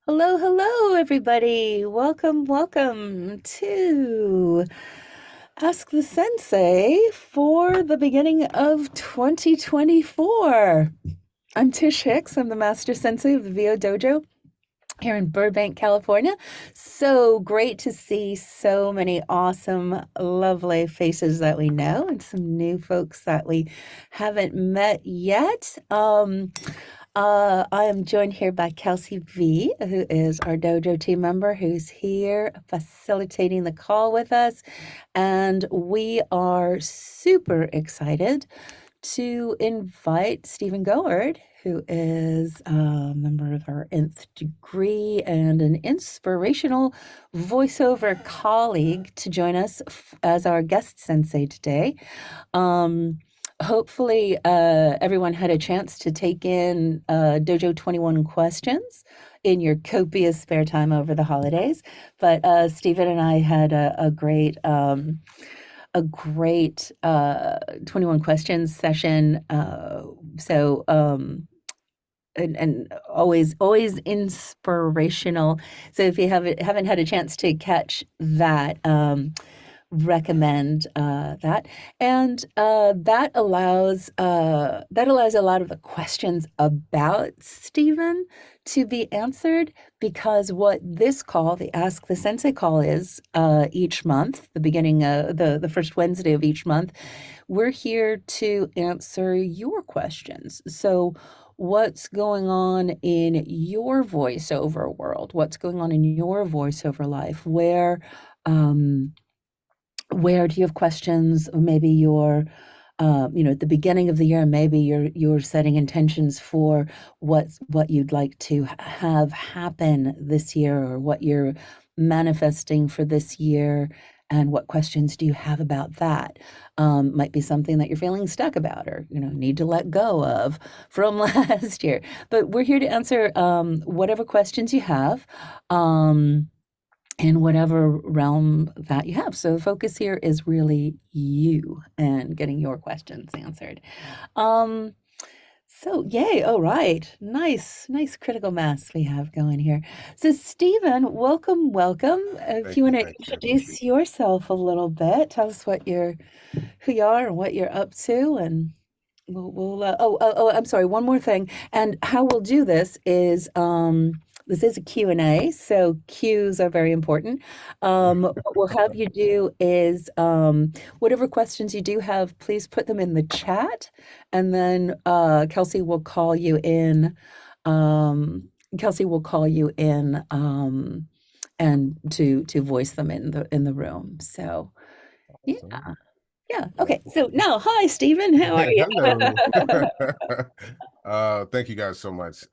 Hello, hello, everybody. Welcome to Ask the Sensei for the beginning of 2024. I'm Tish Hicks. I'm the Master Sensei of the VO Dojo here in Burbank, California. So great to see so many awesome, lovely faces that we know and some new folks that we haven't met yet. I am joined here by Kelsey V, who is our dojo team member, who's here facilitating the call with us. And we are super excited to invite Stephen Goard, who is a member of our nth degree and an inspirational voiceover colleague, to join us as our guest sensei today. Um, Hopefully, everyone had a chance to take in Dojo 21 questions in your copious spare time over the holidays. But Stephen and I had a great 21 questions session. And always inspirational. So if you haven't had a chance to catch that, recommend that, and that allows a lot of the questions about Stephen to be answered, because what this call, the Ask the Sensei call, is each month, the beginning the first Wednesday of each month, we're here to answer your questions. So what's going on in your voiceover world? What's going on in your voiceover life? Um, where do you have questions? Or maybe you're, at the beginning of the year, maybe you're setting intentions for what you'd like to have happen this year, or what you're manifesting for this year, and what questions do you have about that? Might be something that you're feeling stuck about, or need to let go of from last year. But we're here to answer whatever questions you have. In whatever realm that you have. So the focus here is really you and getting your questions answered. Um, so yay, all right. Nice critical mass we have going here. So Stephen, welcome. If you Thank you. want to Thank you. introduce yourself a little bit, tell us who you are and what you're up to, and we'll I'm sorry, one more thing. And how we'll do this is, this is a Q&A, so Q's are very important. What we'll have you do is, whatever questions you do have, please put them in the chat, and then Kelsey will call you in. Um, Kelsey will call you in, and to voice them in the room. So yeah. Awesome. Yeah. Well, Okay. So now, hi, Stephen. How are you? hello. Thank you guys so much.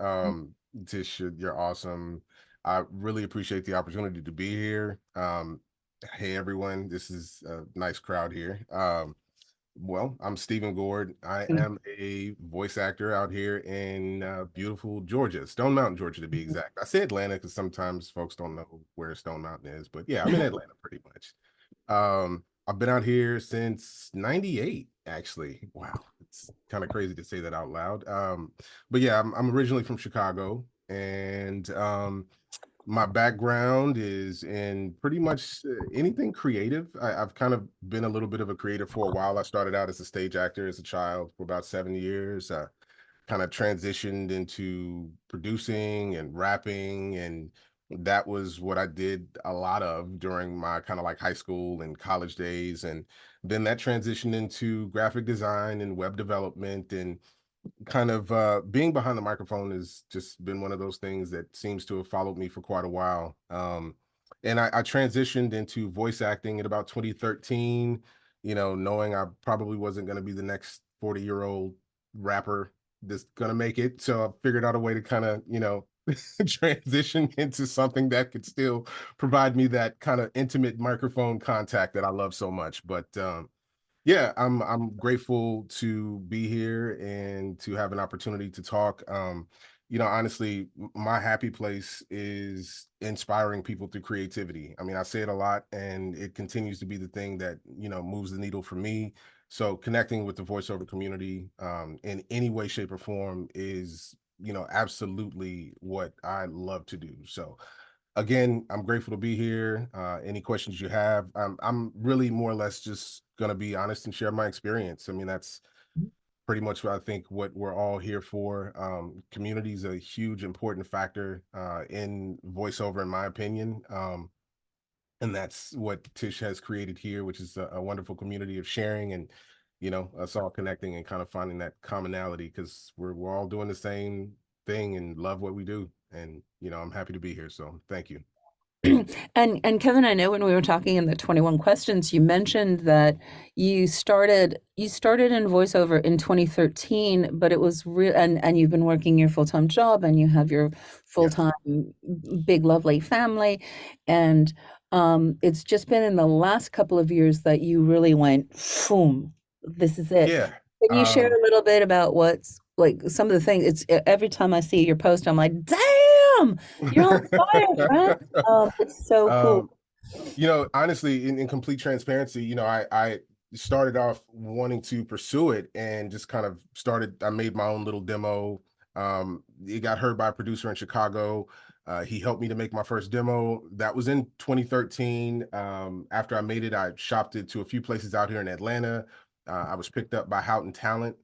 Tish, you're awesome. I really appreciate the opportunity to be here. Hey everyone, this is a nice crowd here. Well, I'm Stephen Goard. I am a voice actor out here in beautiful Georgia, Stone Mountain, Georgia, to be exact. I say Atlanta because sometimes folks don't know where Stone Mountain is, but yeah, I'm in Atlanta pretty much. I've been out here since '98, actually. Wow, it's kind of crazy to say that out loud. But yeah, I'm originally from Chicago, and my background is in pretty much anything creative. I've kind of been a little bit of a creative for a while. I started out as a stage actor as a child for about 7 years. Kind of transitioned into producing and rapping, and that was what I did a lot of during my kind of like high school and college days. And then that transitioned into graphic design and web development, and kind of being behind the microphone has just been one of those things that seems to have followed me for quite a while. And I transitioned into voice acting in about 2013, knowing I probably wasn't going to be the next 40-year-old rapper that's going to make it. So I figured out a way to kind of, transition into something that could still provide me that kind of intimate microphone contact that I love so much. But yeah, I'm grateful to be here and to have an opportunity to talk. Honestly, my happy place is inspiring people through creativity. I mean, I say it a lot, and it continues to be the thing that moves the needle for me. So connecting with the voiceover community in any way, shape, or form is absolutely what I love to do. So again, I'm grateful to be here. Any questions you have, I'm really more or less just gonna be honest and share my experience. I mean, that's pretty much what I think what we're all here for. Community is a huge, important factor in voiceover, in my opinion. And that's what Tish has created here, which is a wonderful community of sharing and us all connecting and kind of finding that commonality because we're all doing the same thing and love what we do. And I'm happy to be here. So thank you. And Kevin, I know when we were talking in the 21 questions, you mentioned that you started in voiceover in 2013, but it was real and you've been working your full-time job and you have your Yes. full-time big lovely family and it's just been in the last couple of years that you really went, boom, this is it. Yeah. Can you share Um, a little bit about what's like some of the things every time I see your post, I'm like, damn, you're on fire, friend. It's so cool. um, honestly, in complete transparency, I started off wanting to pursue it and just kind of started. I made my own little demo. It got heard by a producer in Chicago. He helped me to make my first demo. That was in 2013. After I made it, I shopped it to a few places out here in Atlanta. I was picked up by Houghton Talent.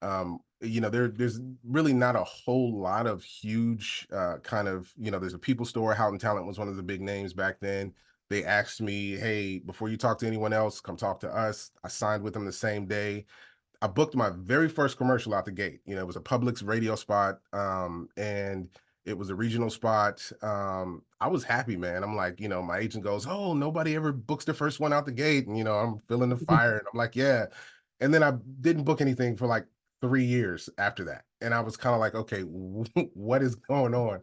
There's really not a whole lot of huge kind of, there's a People Store. Houghton Talent was one of the big names back then. They asked me, hey, before you talk to anyone else, come talk to us. I signed with them the same day. I booked my very first commercial out the gate. It was a Publix radio spot, and it was a regional spot. I was happy, man. I'm like, my agent goes, "Oh, nobody ever books their first one out the gate," and I'm feeling the fire, and I'm like, "Yeah." And then I didn't book anything for like 3 years after that, and I was kind of like, "Okay, what is going on?"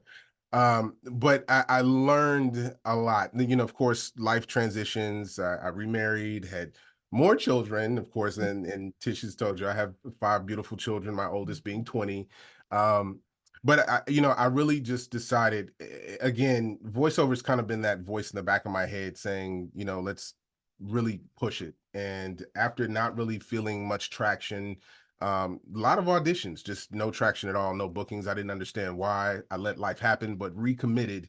But I learned a lot. Of course, life transitions. I remarried, had more children, of course, and Tish has told you I have 5 beautiful children, my oldest being 20. Um, but I really just decided again, voiceover's kind of been that voice in the back of my head saying, let's really push it. And after not really feeling much traction, a lot of auditions, just no traction at all, no bookings. I didn't understand why. I let life happen, but recommitted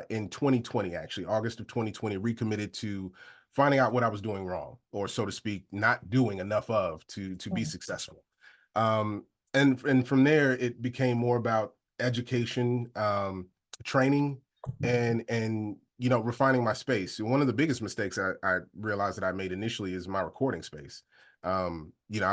in 2020, actually, August of 2020, recommitted to finding out what I was doing wrong, or so to speak, not doing enough of to be successful. Um, and from there, it became more about education, training, and refining my space. And one of the biggest mistakes I realized that I made initially is my recording space. I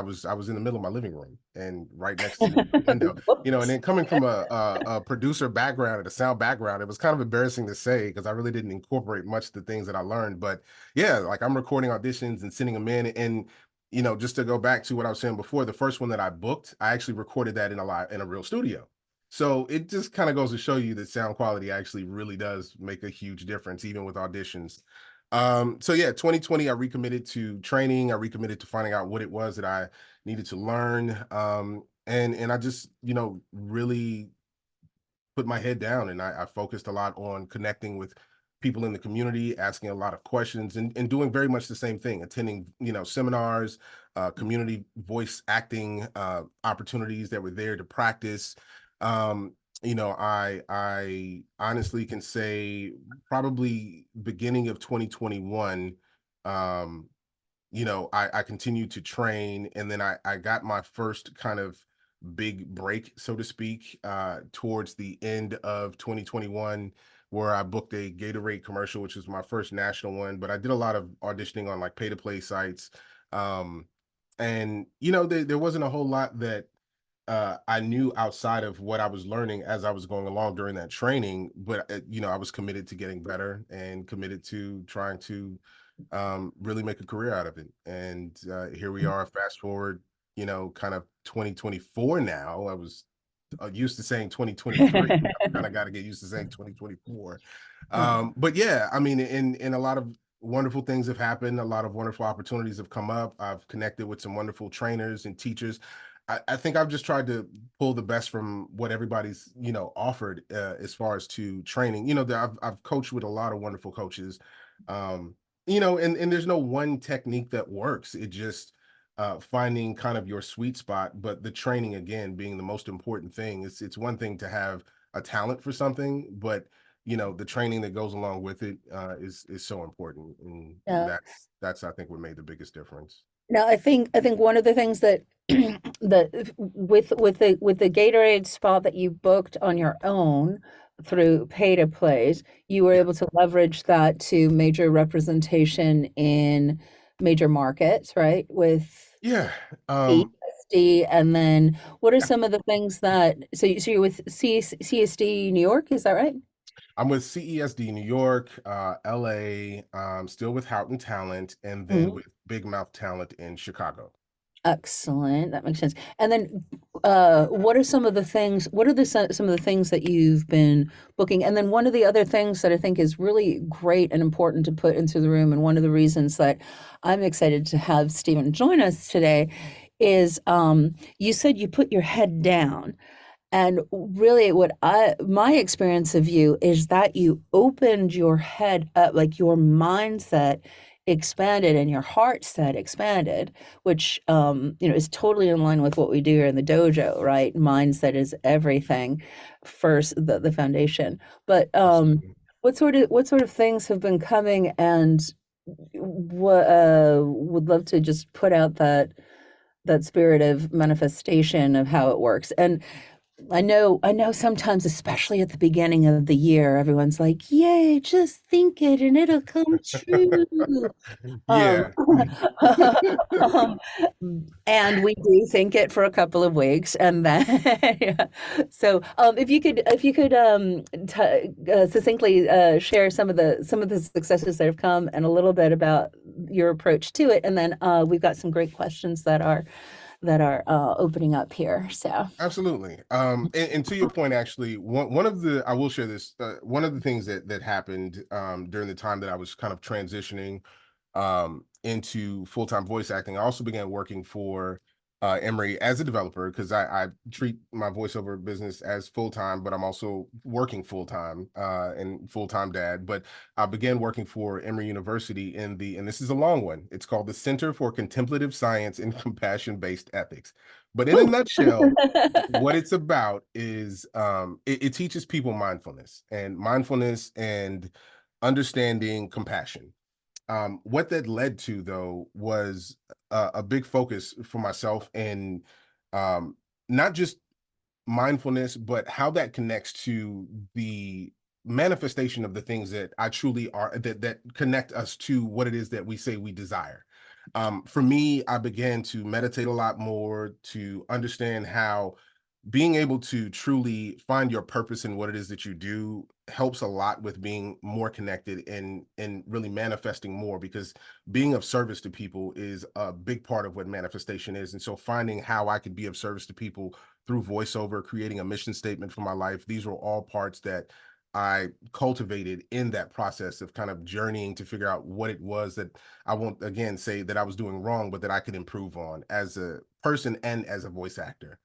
was in the middle of my living room and right next to the window, and Whoops. then coming from a producer background and a sound background, it was kind of embarrassing to say because I really didn't incorporate much of the things that I learned. But yeah, like I'm recording auditions and sending them in. And just to go back to what I was saying before, the first one that I booked, I actually recorded that in a real studio. So it just kind of goes to show you that sound quality actually really does make a huge difference, even with auditions. So yeah, 2020, I recommitted to training. I recommitted to finding out what it was that I needed to learn. And I just, really put my head down and I focused a lot on connecting with people in the community, asking a lot of questions and doing very much the same thing, attending, seminars, community voice acting opportunities that were there to practice. I honestly can say probably beginning of 2021, um, I continued to train and then I got my first kind of big break, so to speak, towards the end of 2021, where I booked a Gatorade commercial, which was my first national one. But I did a lot of auditioning on like pay to play sites. Um, and there wasn't a whole lot that I knew outside of what I was learning as I was going along during that training, but I was committed to getting better and committed to trying to really make a career out of it. And here we are, fast forward, kind of 2024 now. I was used to saying 2023. I've kind of got to get used to saying 2024. But yeah, I mean, in a lot of wonderful things have happened. A lot of wonderful opportunities have come up. I've connected with some wonderful trainers and teachers. I think I've just tried to pull the best from what everybody's offered as far as to training. I've coached with a lot of wonderful coaches, and there's no one technique that works. It just finding kind of your sweet spot, but the training again being the most important thing. It's one thing to have a talent for something, but the training that goes along with it is so important, and Yeah. that's I think what made the biggest difference. Now, I think one of the things that that with the Gatorade spot that you booked on your own through pay to plays, you were Yeah, able to leverage that to major representation in major markets, right? With yeah, CSD, and then what are some of the things that so you're with CSD New York, is that right? I'm with CESD New York, LA, still with Houghton Talent, and then Mhm. with Big Mouth Talent in Chicago. Excellent. That makes sense. And then, what are some of the things? What are some of the things that you've been booking? And then one of the other things that I think is really great and important to put into the room, and one of the reasons that I'm excited to have Stephen join us today, is you said you put your head down. And really, my experience of you is that you opened your head up, like your mindset expanded and your heart set expanded, which is totally in line with what we do here in the dojo, right? Mindset is everything, first the foundation. But Absolutely. what sort of things have been coming, and what would love to just put out that spirit of manifestation of how it works. And I know sometimes, especially at the beginning of the year, everyone's like, "Yay, just think it and it'll come true." Um, Yeah. um, and we do think it for a couple of weeks, and then yeah. So, if you could succinctly share some of the successes that have come, and a little bit about your approach to it, and then we've got some great questions that are opening up here. So. Absolutely. And to your point, actually, one of the I will share this. One of the things that happened during the time that I was kind of transitioning into full time voice acting, I also began working for Emory as a developer because I treat my voiceover business as full time, but I'm also working full time and full time dad. But I began working for Emory University and this is a long one. It's called the Center for Contemplative Science and Compassion Based Ethics. But in a Woo. nutshell, what it's about is it teaches people mindfulness and understanding compassion. What that led to, though, was a big focus for myself in um, not just mindfulness, but how that connects to the manifestation of the things that I truly are that connect us to what it is that we say we desire. For me, I began to meditate a lot more to understand how being able to truly find your purpose in what it is that you do helps a lot with being more connected and really manifesting more because being of service to people is a big part of what manifestation is. And so finding how I could be of service to people through voiceover, creating a mission statement for my life, these were all parts that I cultivated in that process of kind of journeying to figure out what it was that I won't again say that I was doing wrong, but that I could improve on as a person and as a voice actor.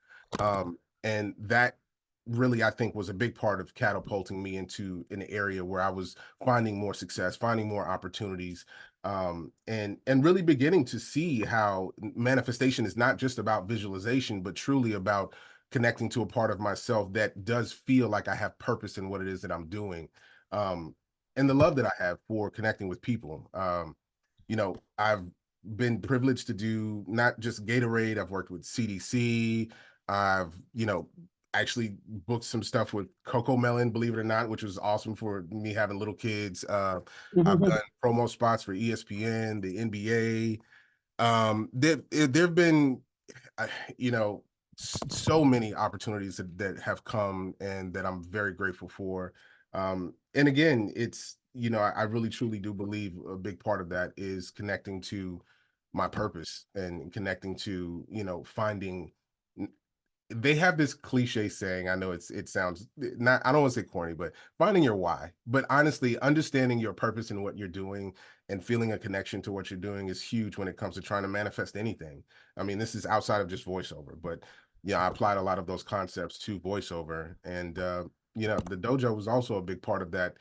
And that really I think was a big part of catapulting me into an area where I was finding more success, finding more opportunities, and really beginning to see how manifestation is not just about visualization, but truly about connecting to a part of myself that does feel like I have purpose in what it is that I'm doing. Um, and the love that I have for connecting with people. I've been privileged to do not just Gatorade, I've worked with CDC. I've, actually booked some stuff with Coco Melon, believe it or not, which was awesome for me having little kids. I've done promo spots for ESPN, the NBA. There've been, uh, you know, so many opportunities that have come and that I'm very grateful for. And again, it's, I really truly do believe a big part of that is connecting to my purpose and connecting to, finding they have this cliche saying. I know it sounds not, I don't want to say corny, but finding your why. But honestly, understanding your purpose and what you're doing and feeling a connection to what you're doing is huge when it comes to trying to manifest anything. I mean, this is outside of just voiceover, but yeah, I applied a lot of those concepts to voiceover. And the dojo was also a big part of that.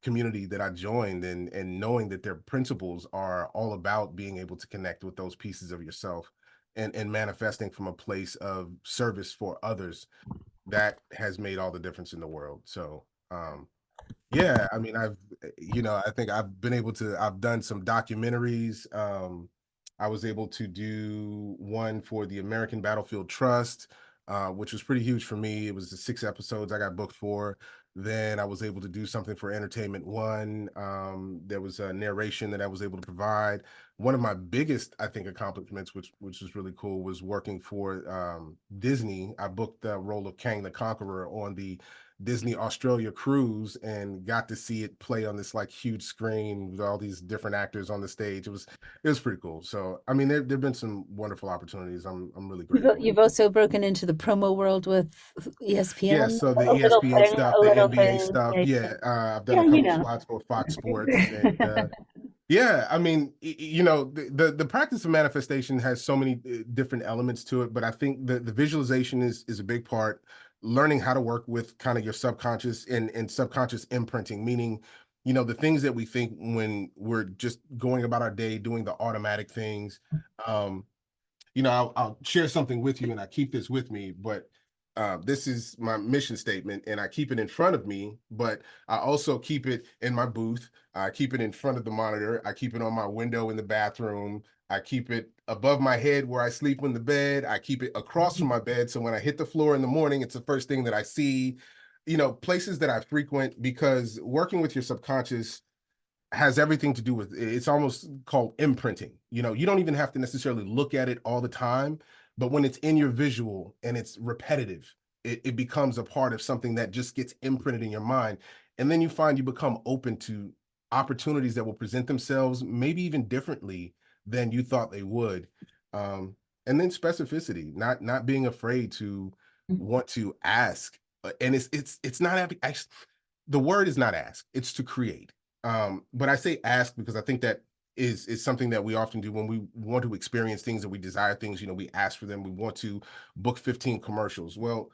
community that I joined, and knowing that their principles are all about being able to connect with those pieces of yourself and manifesting from a place of service for others, that has made all the difference in the world. So yeah, I mean, I think I've done some documentaries. I was able to do one for the American Battlefield Trust, which was pretty huge for me. It was the 6 episodes I got booked for. Then I was able to do something for Entertainment One. There was a narration that I was able to provide. One of my biggest, I think, accomplishments, which was really cool, was working for Disney. I booked the role of Kang the Conqueror on the Disney Australia cruise and got to see it play on this like huge screen with all these different actors on the stage. It was pretty cool. So I mean, there've been some wonderful opportunities. I'm really grateful. You've also broken into the promo world with Yeah, ESPN. so the A little ESPN thing, stuff, a the little NBA thing. stuff. Yeah, Yeah, I've done yeah, a you couple know. spots for Fox Sports, and yeah, I mean, the practice of manifestation has so many different elements to it, but I think the visualization is a big part. Learning how to work with kind of your subconscious and subconscious imprinting, meaning, the things that we think when we're just going about our day, doing the automatic things. Um, I'll share something with you, and I keep this with me, but this is my mission statement, and I keep it in front of me, but I also keep it in my booth. I keep it in front of the monitor. I keep it on my window in the bathroom. I keep it above my head where I sleep in the bed. I keep it across from my bed. So when I hit the floor in the morning, it's the first thing that I see. Places that I frequent, because working with your subconscious has everything to do with, it's almost called imprinting. You don't even have to necessarily look at it all the time, but when it's in your visual and it's repetitive, it becomes a part of something that just gets imprinted in your mind. And then you find you become open to opportunities that will present themselves maybe even differently than you thought they would. um, and then specificity, not being afraid to want to ask. And it's not actually, the word is not ask, it's to create. But I say ask because I think that is something that we often do when we want to experience things and we desire things. We ask for them. We want to book 15 commercials. Well,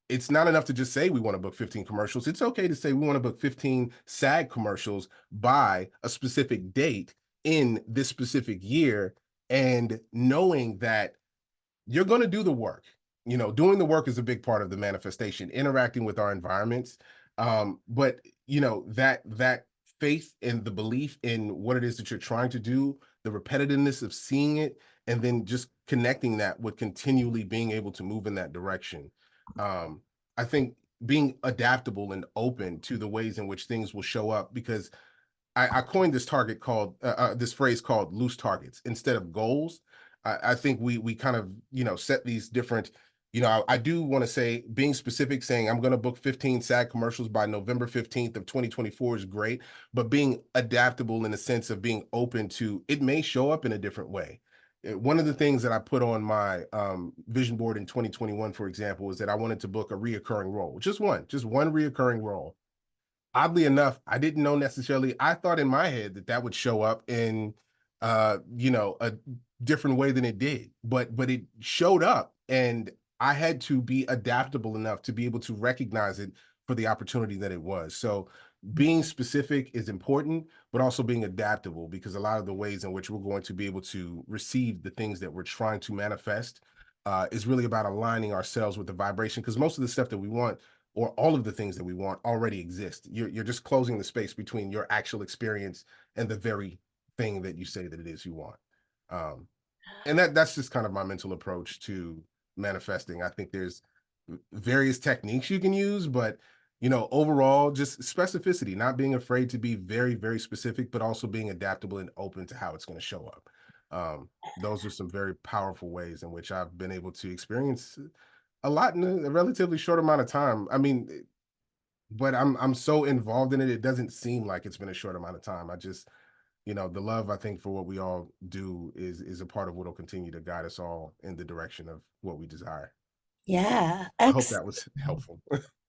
it's not enough to just say we want to book 15 commercials. It's okay to say we want to book 15 SAG commercials by a specific date in this specific year, and knowing that you're going to do the work. Doing the work is a big part of the manifestation, interacting with our environments. But that faith and the belief in what it is that you're trying to do, the repetitiveness of seeing it, and then just connecting that with continually being able to move in that direction. um I think being adaptable and open to the ways in which things will show up, because I coined this phrase called loose targets instead of goals. I think we kind of set these different. I do want to say, being specific, saying I'm going to book 15 SAG commercials by November 15th of 2024 is great, but being adaptable in the sense of being open to it may show up in a different way. One of the things that I put on my vision board in 2021, for example, is that I wanted to book a reoccurring role, just one reoccurring role. Oddly enough, I didn't know necessarily. I thought in my head that that would show up in, a different way than it did, but it showed up, and I had to be adaptable enough to be able to recognize it for the opportunity that it was. So being specific is important, but also being adaptable, because a lot of the ways in which we're going to be able to receive the things that we're trying to manifest is really about aligning ourselves with the vibration. Because most of the stuff that we want, or all of the things that we want, already exist. You're just closing the space between your actual experience and the very thing that you say that it is you want. Um, and that's just kind of my mental approach to manifesting. I think there's various techniques you can use, but overall, just specificity, not being afraid to be very, very specific, but also being adaptable and open to how it's going to show up. Those are some very powerful ways in which I've been able to experience a lot in a relatively short amount of time. I mean, but I'm so involved in it, it doesn't seem like it's been a short amount of time. I just, the love I think for what we all do is a part of what will continue to guide us all in the direction of what we desire. Yeah, I hope excellent. that was helpful.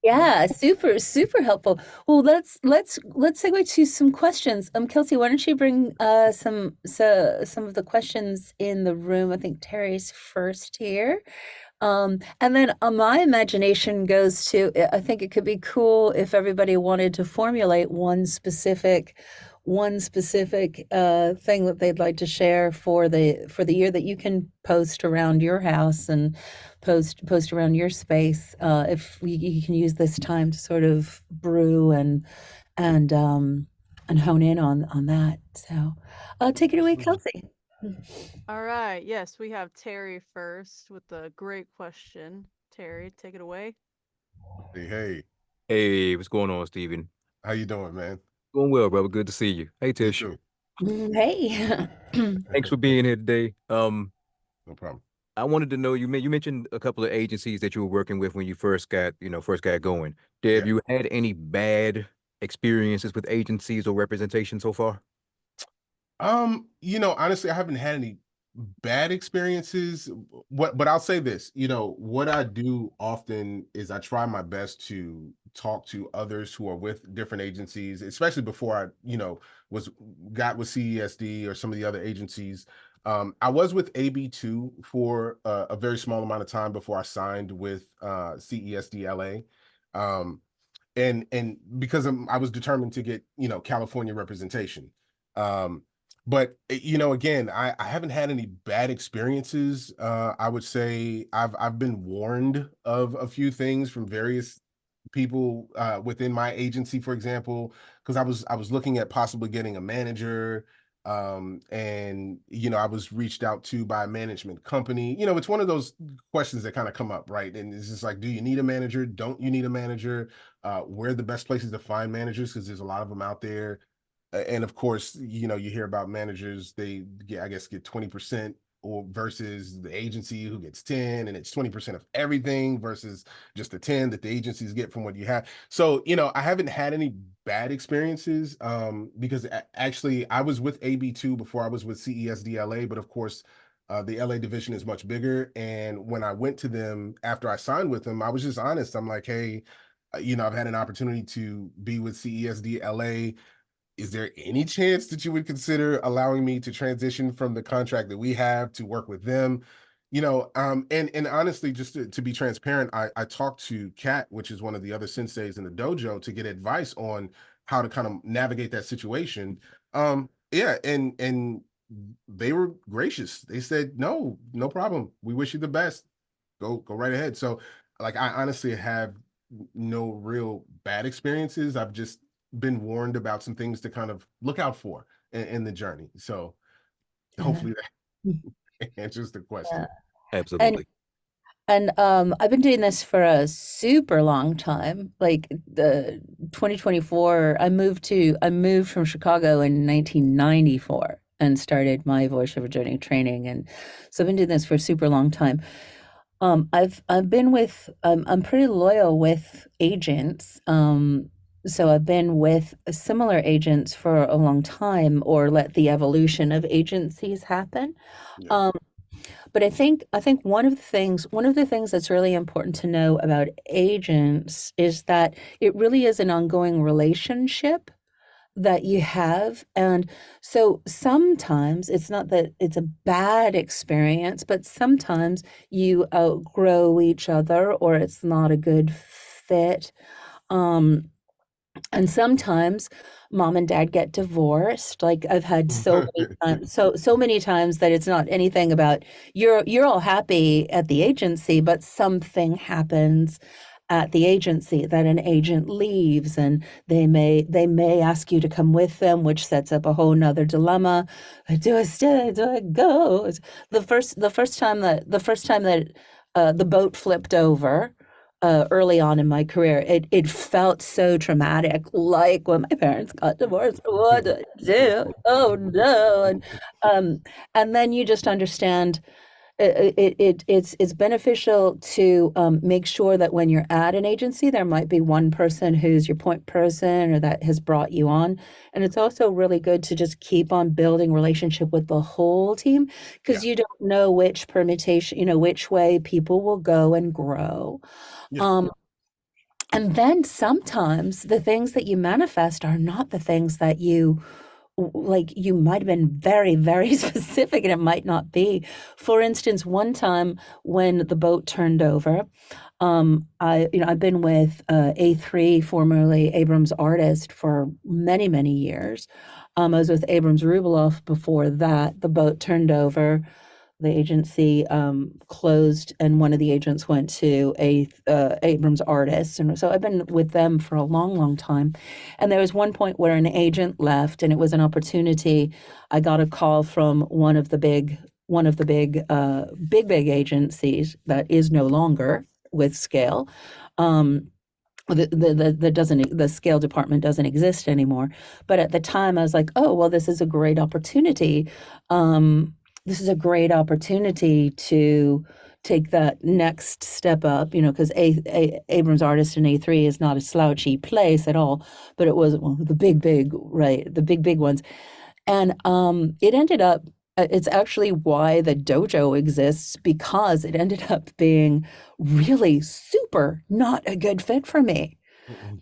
Yeah, super, super helpful. Well, let's segue to some questions. Kelsey, why don't you bring some of the questions in the room? I think Terry's first here. And then my imagination goes to, I think it could be cool if everybody wanted to formulate one specific thing that they'd like to share for the year that you can post around your house and post around your space. If you can use this time to sort of brew and um, and hone in on that. So, take it away, Absolutely. Kelsey. All right. Yes, we have Terry first with a great question. Terry, take it away. Hey, hey, Hey, what's going on, Steven? how you doing, man? Doing well, brother. Good to see you. Hey, You Tish. too. Hey. Thanks for being here today. No problem. I wanted to know you mentioned a couple of agencies that you were working with when you first got going. Have Yeah. you had any bad experiences with agencies or representation so far? Honestly, I haven't had any bad experiences. But I'll say this, what I do often is I try my best to talk to others who are with different agencies, especially before I, was got with CESD or some of the other agencies. I was with AB2 for a very small amount of time before I signed with CESD LA. Um, and because I was determined to get California representation. um but again, I haven't had any bad experiences. I would say I've been warned of a few things from various people within my agency, for example, because I was looking at possibly getting a manager. And I was reached out to by a management company. It's one of those questions that kind of come up, right? And it's just like, do you need a manager? Don't you need a manager? Where are the best places to find managers? Because there's a lot of them out there. And of course, you hear about managers, they get, I guess, get 20% or versus the agency who gets 10, and it's 20% of everything versus just the 10 that the agencies get from what you have. So, I haven't had any bad experiences because actually I was with AB2 before I was with CESD LA, but of course, the LA division is much bigger. And when I went to them after I signed with them, I was just honest. I'm like, hey, I've had an opportunity to be with CESD LA. Is there any chance that you would consider allowing me to transition from the contract that we have to work with them? And honestly, just to be transparent, I talked to Kat, which is one of the other senseis in the dojo, to get advice on how to kind of navigate that situation. Yeah, and they were gracious. They said, no, no problem. We wish you the best. Go right ahead. So, like, I honestly have no real bad experiences. I've just been warned about some things to kind of look out for in the journey. So Yeah. hopefully that answers the Yeah. question. And Absolutely. I've been doing this for a super long time. Like the 2024, I moved from Chicago in 1994 and started my voiceover journey training. And so I've been doing this for a super long time. I've been with I'm pretty loyal with agents. So I've been with similar agents for a long time, or let the evolution of agencies happen. Yeah. Um, but I think one of the things that's really important to know about agents is that it really is an ongoing relationship that you have. And so sometimes it's not that it's a bad experience, but sometimes you outgrow each other or it's not a good fit. Um, and sometimes mom and dad get divorced. Like I've had so many times that it's not anything about you're all happy at the agency, but something happens at the agency that an agent leaves and they may ask you to come with them, which sets up a whole nother dilemma. Do I stay? Do I go? The first time that the boat flipped over early on in my career. It felt so traumatic, like when my parents got divorced. What do I do? Oh no! Um, and then you just understand it's beneficial to make sure that when you're at an agency, there might be one person who's your point person or that has brought you on, and it's also really good to just keep on building relationship with the whole team because Yeah. you don't know which permutation, which way people will go and grow. Yeah. Um, and then sometimes the things that you manifest are not the things that you like you might have been very, very specific and it might not be. For instance, one time when the boat turned over, I've been with A3, formerly Abrams Artist, for many, many years. I was with Abrams Rubloff before that. The boat turned over. The agency closed, and one of the agents went to a Abrams Artist, and so I've been with them for a long, long time. And there was one point where an agent left, and it was an opportunity. I got a call from one of the big agencies that is no longer with Scale. The scale department doesn't exist anymore. But at the time, I was like, oh, well, this is a great opportunity. This is a great opportunity to take that next step up, because Abrams Artist and A3 is not a slouchy place at all, but it was one of the big, right, the big ones. And it ended up, it's actually why the dojo exists, because it ended up being really super not a good fit for me.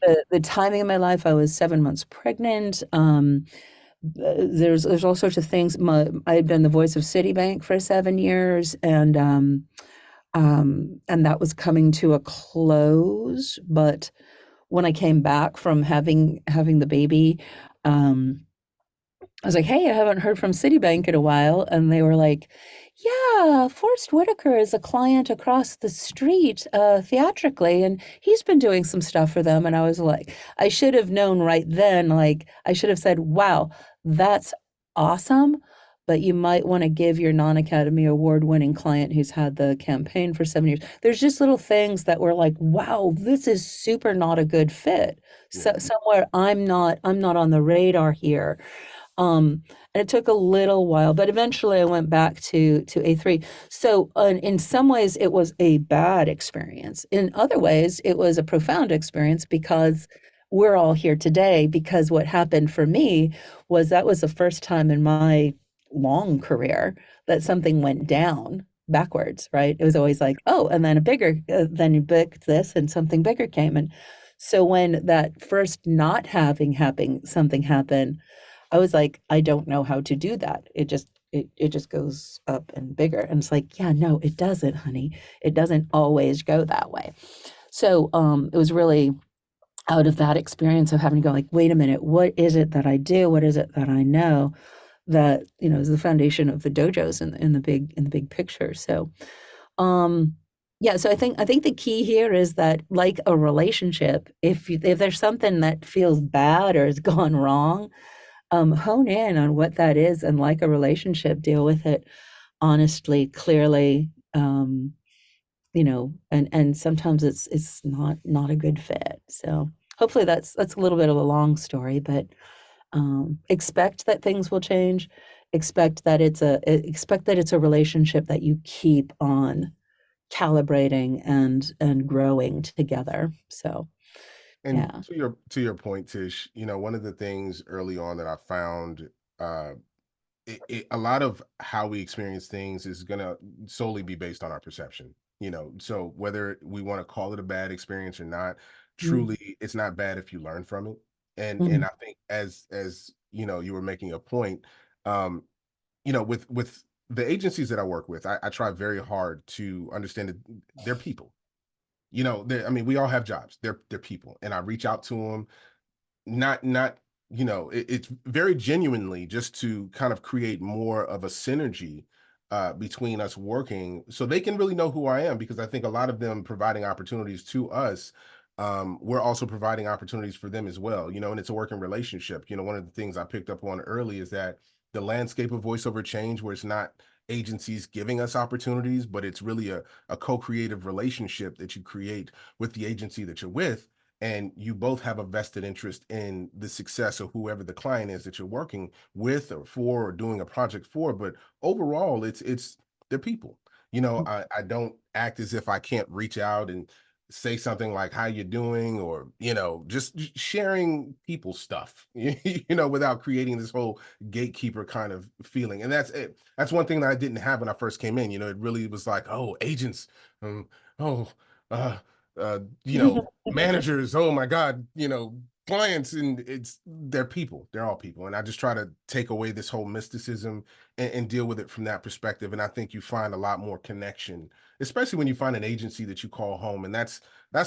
The timing of my life, I was 7 months pregnant. There's all sorts of things. I had been the voice of Citibank for 7 years, and that was coming to a close. But when I came back from having the baby, I was like, hey, I haven't heard from Citibank in a while. And they were like, yeah, Forrest Whitaker is a client across the street theatrically, and he's been doing some stuff for them. And I was like, I should have known right then, like, I should have said, wow, that's awesome. But you might want to give your non-Academy Award winning client who's had the campaign for 7 years. There's just little things that were like, wow, this is super not a good fit. So Yeah. somewhere I'm not on the radar here. And it took a little while, but eventually I went back to A3. So in some ways, it was a bad experience. In other ways, it was a profound experience, because we're all here today. Because what happened for me was that was the first time in my long career that something went down backwards, right? It was always like, oh, and then then you booked this and something bigger came. And so when that first not having something happen, I was like, I don't know how to do that. It just goes up and bigger. And it's like, yeah, no, it doesn't, honey. It doesn't always go that way. So it was really out of that experience of having to go like, wait a minute, what is it that I do? What is it that I know that, is the foundation of the dojos in the big picture. So yeah, so I think the key here is that, like a relationship, if there's something that feels bad or has gone wrong, hone in on what that is, and like a relationship, deal with it honestly, clearly, and sometimes it's not a good fit. So hopefully that's a little bit of a long story, but expect that things will change. Expect that it's a relationship that you keep on calibrating and growing together. So And yeah. to your point, Tish, one of the things early on that I found, uh, a lot of how we experience things is gonna solely be based on our perception. So whether we want to call it a bad experience or not, Mm, truly, it's not bad if you learn from it. And mm, I think, as you were making a point, um, with the agencies that I work with, I try very hard to understand that they're people. I mean, we all have jobs. They're people, and I reach out to them, not it's very genuinely just to kind of create more of a synergy between us working, so they can really know who I am, because I think a lot of them providing opportunities to us, we're also providing opportunities for them as well, and it's a working relationship. One of the things I picked up on early is that the landscape of voiceover change, where it's not agencies giving us opportunities, but it's really a co-creative relationship that you create with the agency that you're with, and you both have a vested interest in the success of whoever the client is that you're working with or for or doing a project for. But overall, it's they're people. mm. I don't act as if I can't reach out and say something like how you doing, or just sharing people stuff, without creating this whole gatekeeper kind of feeling. And that's it. That's one thing that I didn't have when I first came in. It really was like, oh, agents, oh, uh, managers, oh my God, clients, and they're people. They're all people, and I just try to take away this whole mysticism and deal with it from that perspective. And I think you find a lot more connection, especially when you find an agency that you call home, and that's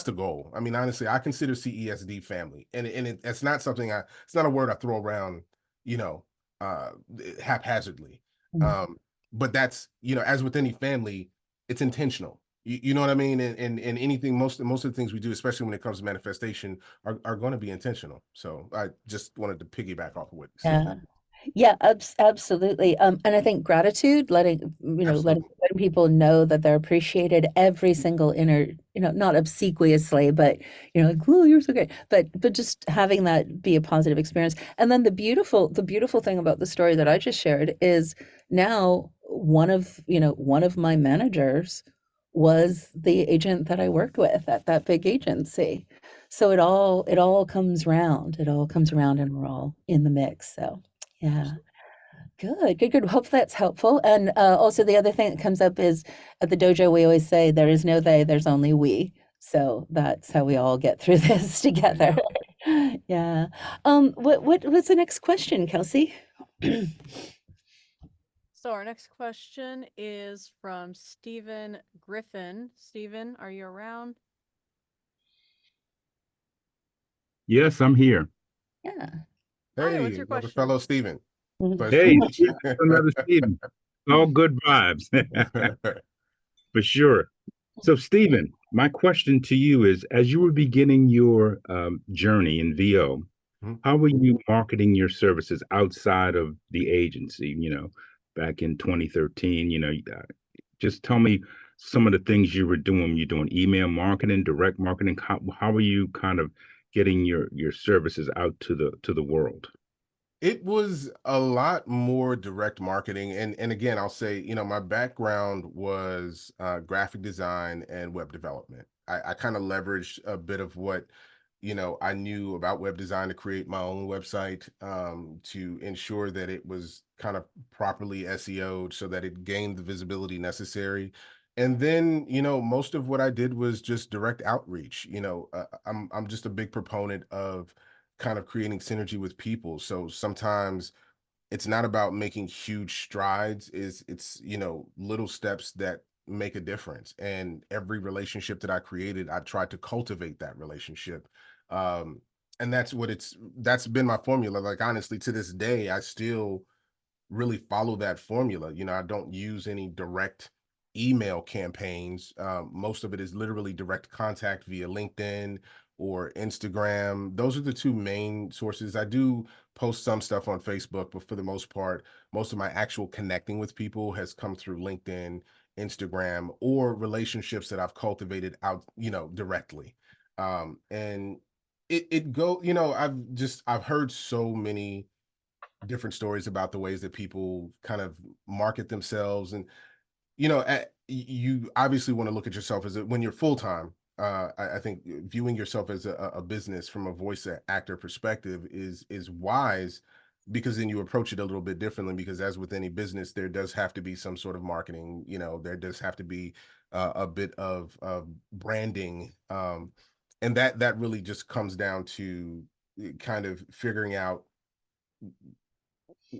the goal. I mean, honestly, I consider CESD family, and it's not something it's not a word I throw around, you know, uh, haphazardly. Mm. Um, but that's, as with any family, it's intentional. You know what I mean? And anything, most of the things we do, especially when it comes to manifestation, are going to be intentional. So I just wanted to piggyback off of what you said. Yeah. Yeah, absolutely. And I think gratitude, Absolutely. letting people know that they're appreciated every single not obsequiously, but like, oh, you're so great. But just having that be a positive experience. And then the beautiful thing about the story that I just shared is now one of my managers was the agent that I worked with at that big agency. So it all comes round. It all comes around and we're all in the mix. So yeah. Absolutely. Good. Hope that's helpful. And also the other thing that comes up is at the dojo, we always say there is no they, there's only we. So that's how we all get through this There you together. go. Yeah. What's the next question, Kelsey? So our next question is from Stephen Griffin. Stephen, are you around? Yes, I'm here. Yeah. Hi, what's Hey, your another question? fellow Steven. Pleasure Hey, to meet you. another Stephen. All good vibes, for sure. So, Stephen, my question to you is, as you were beginning your journey in VO, Mhm. how were you marketing your services outside of the agency, back in 2013? Just tell me some of the things you were doing. You're doing email marketing, direct marketing. How are you kind of getting your services out to the world? It was a lot more direct marketing, and again, I'll say, my background was graphic design and web development. I kind of leveraged a bit of what I knew about web design to create my own website, to ensure that it was kind of properly SEO'd so that it gained the visibility necessary. And then, most of what I did was just direct outreach. I'm just a big proponent of kind of creating synergy with people. So sometimes it's not about making huge strides, it's little steps that make a difference. And every relationship that I created, I tried to cultivate that relationship. Um, and that's been my formula. Like, honestly, to this day, I still really follow that formula. I don't use any direct email campaigns. Most of it is literally direct contact via LinkedIn or Instagram. Those are the two main sources. I do post some stuff on Facebook, but for the most part, most of my actual connecting with people has come through LinkedIn, Instagram, or relationships that I've cultivated out, directly. And it go, I've heard so many different stories about the ways that people kind of market themselves. And you obviously want to look at yourself as when you're full-time. I think viewing yourself as a business from a voice actor perspective is wise, because then you approach it a little bit differently, because as with any business, there does have to be some sort of marketing. There does have to be a bit of branding, and that really just comes down to kind of figuring out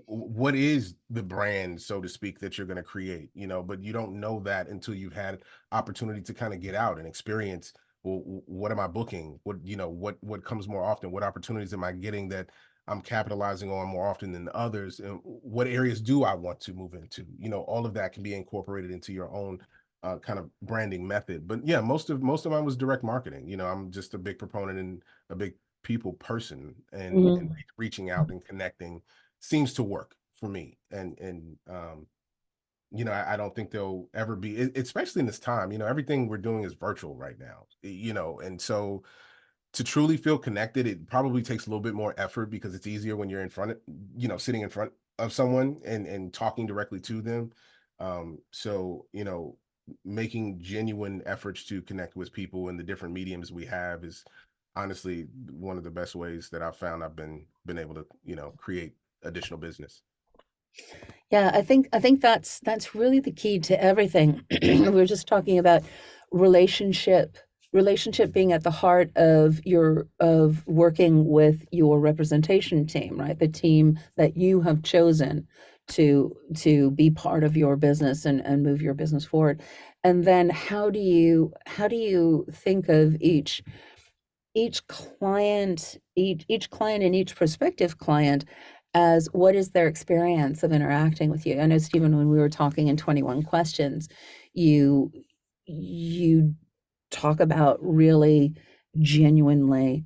what is the brand, so to speak, that you're going to create. But you don't know that until you've had opportunity to kind of get out and experience, well, what am I booking, what comes more often, what opportunities am I getting that I'm capitalizing on more often than others, and what areas do I want to move into. All of that can be incorporated into your own kind of branding method. But yeah, most of mine was direct marketing. I'm just a big proponent and a big people person, and Mhm. reaching out and connecting seems to work for me. I don't think there'll ever be, especially in this time, everything we're doing is virtual right now, and so to truly feel connected, it probably takes a little bit more effort, because it's easier when you're in front of, sitting in front of someone and talking directly to them. So, making genuine efforts to connect with people in the different mediums we have is honestly one of the best ways that I've been able to, create additional business. Yeah, I think that's really the key to everything. We were just talking about relationship relationship being at the heart of working with your representation team, right? The team that you have chosen to be part of your business and move your business forward. And then how do you think of each client, each client and each prospective client as what is their experience of interacting with you? I know, Stephen, when we were talking in 21 questions, you you talk about really genuinely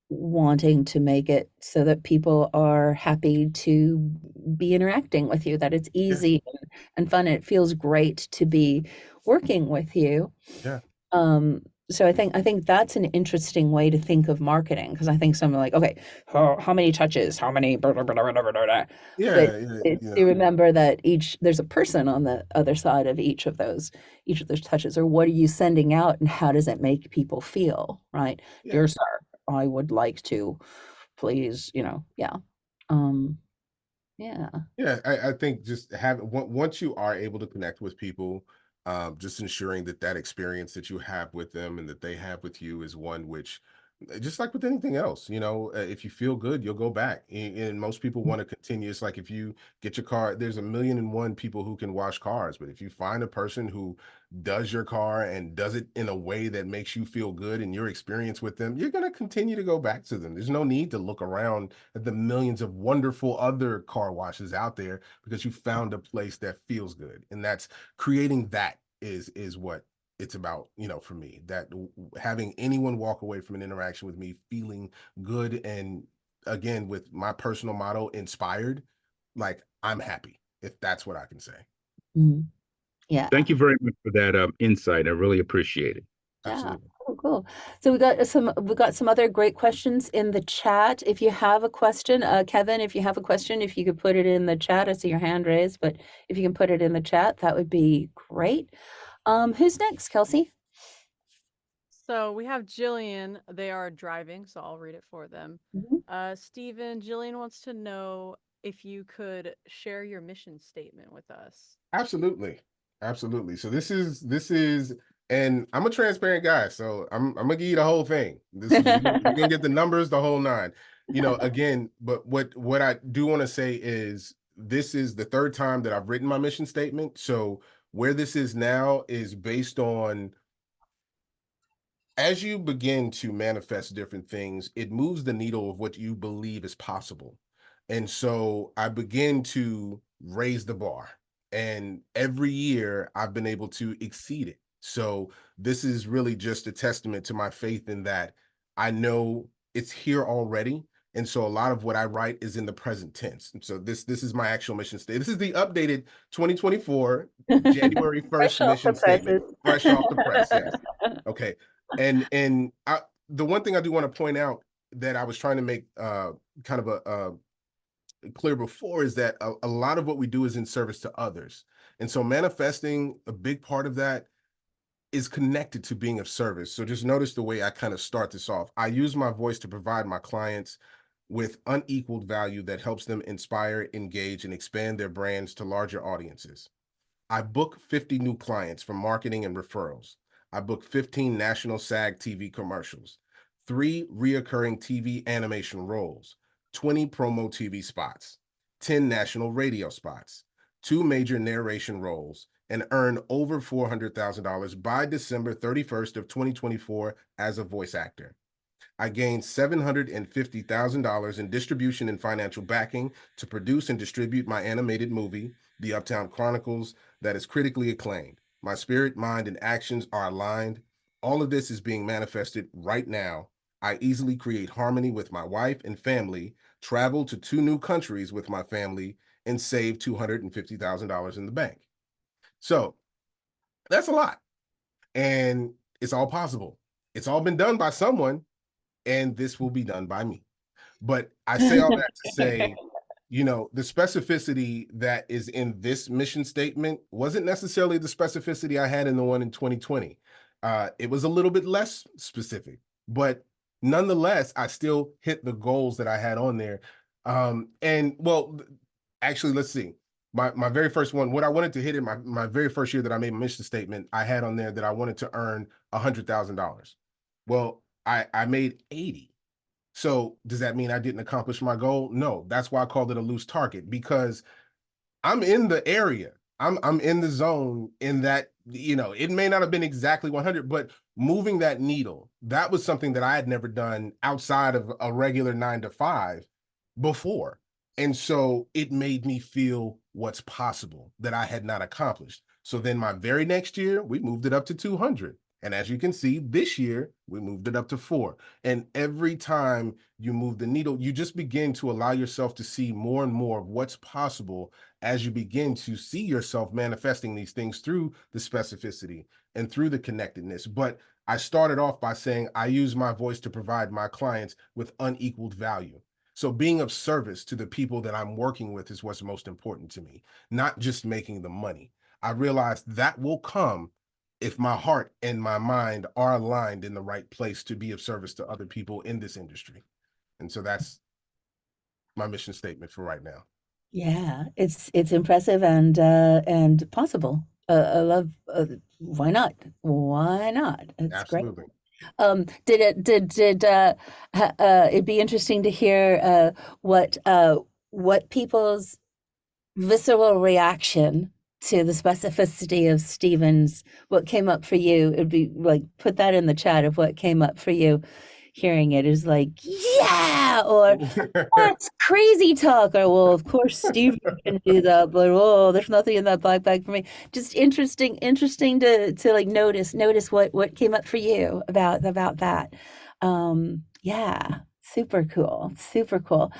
wanting to make it so that people are happy to be interacting with you, that it's Yeah, easy and fun, and it feels great to be working with you. yeah, Um, so I think that's an interesting way to think of marketing, because I think someone like, okay, how many touches, how many, blah, blah, blah, blah, blah, blah, blah. But yeah, yeah, it's you to know, remember that there's a person on the other side of each of those touches, or what are you sending out and how does it make people feel, right? yeah. Dear sir, I would like to please, yeah. Um, yeah. Yeah, I think just once you are able to connect with people, just ensuring that that experience that you have with them and that they have with you is one which, just like with anything else, if you feel good, you'll go back. And most people want to continue. It's like if you get your car, there's a million and one people who can wash cars, but if you find a person who does your car and does it in a way that makes you feel good and your experience with them, you're going to continue to go back to them. There's no need to look around at the millions of wonderful other car washes out there because you found a place that feels good. And that's creating that is what it's about, for me, that having anyone walk away from an interaction with me feeling good, and again, with my personal motto, inspired, like I'm happy, if that's what I can say. Mm, yeah. Thank you very much for that insight. I really appreciate it. Yeah. Absolutely. Cool. So we got some other great questions in the chat. If you have a question, Kevin, if you have a question, if you could put it in the chat. I see your hand raised, but if you can put it in the chat, that would be great. Who's next, Kelsey? So we have Jillian. They are driving, so I'll read it for them. Mhm. Stephen, Jillian wants to know if you could share your mission statement with us. Absolutely. Absolutely. So this is and I'm a transparent guy, so I'm gonna give you the whole thing. This is you're gonna get the numbers, the whole nine. Again, but what I do want to say is this is the third time that I've written my mission statement. So where this is now is based on, as you begin to manifest different things, it moves the needle of what you believe is possible. And so I begin to raise the bar. And every year I've been able to exceed it. So this is really just a testament to my faith in that I know it's here already. And so a lot of what I write is in the present tense. And so this is my actual mission statement. This is the updated 2024 January Fresh 1st off the mission statement, presses. fresh off the press. Yes. Okay. The one thing I do want to point out that I was trying to make kind of a clear before is that a lot of what we do is in service to others. And so manifesting, a big part of that is connected to being of service. So just notice the way I kind of start this off. I use my voice to provide my clients with unequaled value that helps them inspire, engage, and expand their brands to larger audiences. I book 50 new clients from marketing and referrals. I book 15 national SAG TV commercials, 3 reoccurring TV animation roles, 20 promo TV spots, 10 national radio spots, 2 major narration roles, and earn over $400,000 by December 31st of 2024 as a voice actor. I gained $750,000 in distribution and financial backing to produce and distribute my animated movie, The Uptown Chronicles, that is critically acclaimed. My spirit, mind, and actions are aligned. All of this is being manifested right now. I easily create harmony with my wife and family, travel to 2 new countries with my family, and save $250,000 in the bank. So that's a lot. And it's all possible. It's all been done by someone, and this will be done by me. But I say all that to say, the specificity that is in this mission statement wasn't necessarily the specificity I had in the one in 2020. It was a little bit less specific, but nonetheless, I still hit the goals that I had on there. And well, actually, let's see. My very first one, what I wanted to hit in my very first year that I made my mission statement, I had on there that I wanted to earn $100,000. Well, I made 80. So does that mean I didn't accomplish my goal? No, that's why I called it a loose target, because I'm in the area. I'm in the zone in that, it may not have been exactly 100, but moving that needle, that was something that I had never done outside of a regular 9 to 5 before. And so it made me feel what's possible that I had not accomplished. So then my very next year, we moved it up to 200. And as you can see, this year, we moved it up to 4. And every time you move the needle, you just begin to allow yourself to see more and more of what's possible as you begin to see yourself manifesting these things through the specificity and through the connectedness. But I started off by saying I use my voice to provide my clients with unequaled value. So being of service to the people that I'm working with is what's most important to me, not just making the money. I realized that will come if my heart and my mind are aligned in the right place to be of service to other people in this industry. And so that's my mission statement for right now. Yeah, it's impressive and possible. I love why not? Why not? It's great. Absolutely. It'd be interesting to hear what people's visceral reaction to the specificity of Stephen's, what came up for you. It'd be like, put that in the chat of what came up for you hearing it is like, yeah, or that's crazy talk, or well, of course Stephen can do that, but oh, there's nothing in that black bag for me. Just interesting to like notice what came up for you about that. Yeah, super cool, super cool.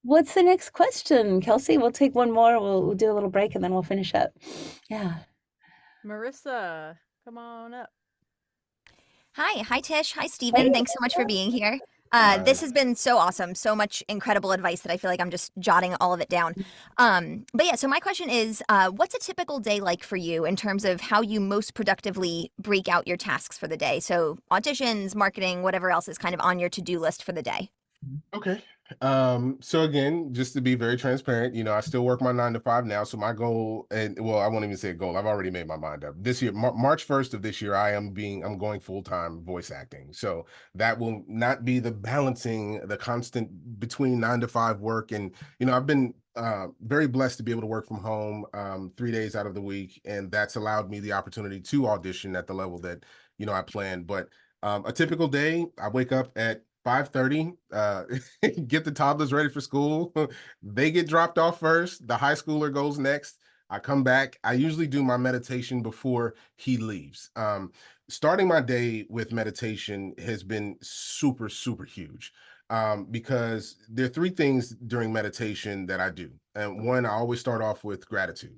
What's the next question, Kelsey? We'll take one more. We'll do a little break and then we'll finish up. Yeah. Marissa, come on up. Hi Tish. Hi, Stephen. Thanks so much for being here. This has been so awesome. So much incredible advice that I feel like I'm just jotting all of it down. But yeah, so my question is, what's a typical day like for you in terms of how you most productively break out your tasks for the day? So auditions, marketing, whatever else is kind of on your to-do list for the day. Okay. So again, just to be very transparent, I still work my 9 to 5 now. So my goal, and well, I won't even say a goal. I've already made my mind up. This year, March 1st of this year, I'm going full-time voice acting. So that will not be the balancing, the constant between 9 to 5 work. And, I've been very blessed to be able to work from home 3 days out of the week. And that's allowed me the opportunity to audition at the level that, I planned. But a typical day, I wake up at 5:30, get the toddlers ready for school. They get dropped off first. The high schooler goes next. I come back. I usually do my meditation before he leaves. Starting my day with meditation has been super, super huge because there are 3 things during meditation that I do. And one, I always start off with gratitude.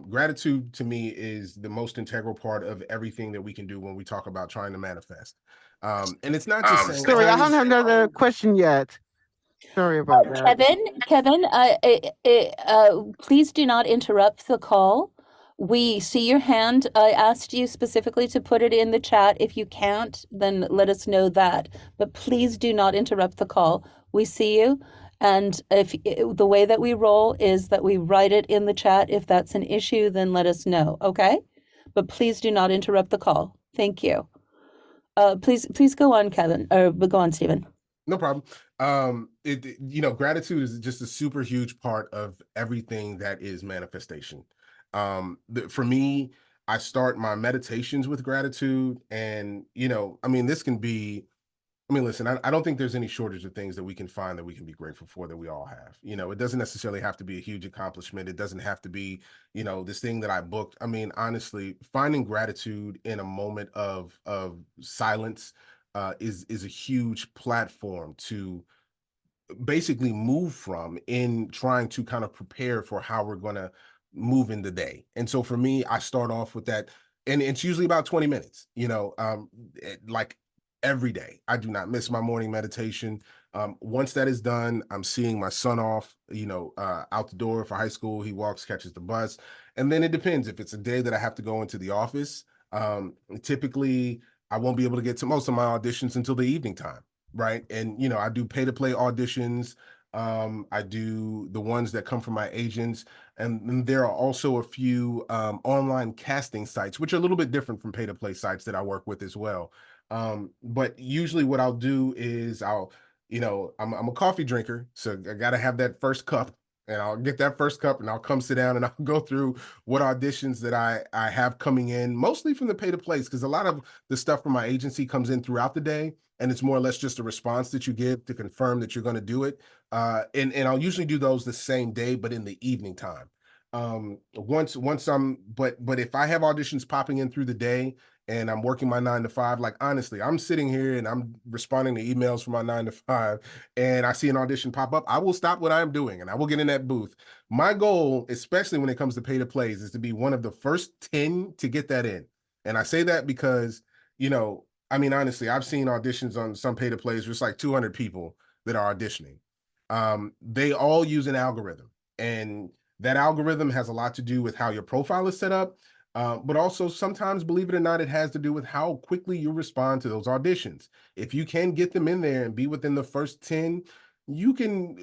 Gratitude to me is the most integral part of everything that we can do when we talk about trying to manifest. And it's not just saying, Sorry, I haven't had another question yet. Sorry about that. Kevin, please do not interrupt the call. We see your hand. I asked you specifically to put it in the chat. If you can't, then let us know that. But please do not interrupt the call. We see you. And if the way that we roll is that we write it in the chat. If that's an issue, then let us know. Okay? But please do not interrupt the call. Thank you. Please go on, Kevin, or go on, Stephen. No problem. Gratitude is just a super huge part of everything that is manifestation. For me, I start my meditations with gratitude, and this can be. Listen, I don't think there's any shortage of things that we can find that we can be grateful for that we all have. It doesn't necessarily have to be a huge accomplishment. It doesn't have to be, this thing that I booked. Honestly, finding gratitude in a moment of silence is a huge platform to basically move from in trying to kind of prepare for how we're going to move in the day. And so for me, I start off with that, and it's usually about 20 minutes, like every day. I do not miss my morning meditation. Once that is done, I'm seeing my son off, out the door for high school. He walks, catches the bus. And then it depends. If it's a day that I have to go into the office, typically I won't be able to get to most of my auditions until the evening time. Right. And, I do pay to play auditions. I do the ones that come from my agents. And there are also a few online casting sites, which are a little bit different from pay to play sites that I work with as well. But usually what I'll do is I'm a coffee drinker, so I got to have that first cup, and I'll get that first cup and I'll come sit down and I'll go through what auditions that I have coming in, mostly from the pay to plays, because a lot of the stuff from my agency comes in throughout the day, and it's more or less just a response that you give to confirm that you're going to do it. And I'll usually do those the same day, but in the evening time. Once I'm but if I have auditions popping in through the day and I'm working my 9 to 5, like honestly, I'm sitting here and I'm responding to emails from my 9 to 5, and I see an audition pop up, I will stop what I'm doing and I will get in that booth. My goal, especially when it comes to pay to plays, is to be one of the first 10 to get that in. And I say that because, I mean, honestly, I've seen auditions on some pay to plays where it's like 200 people that are auditioning. They all use an algorithm, and that algorithm has a lot to do with how your profile is set up. But also sometimes, believe it or not, it has to do with how quickly you respond to those auditions. If you can get them in there and be within the first 10, you can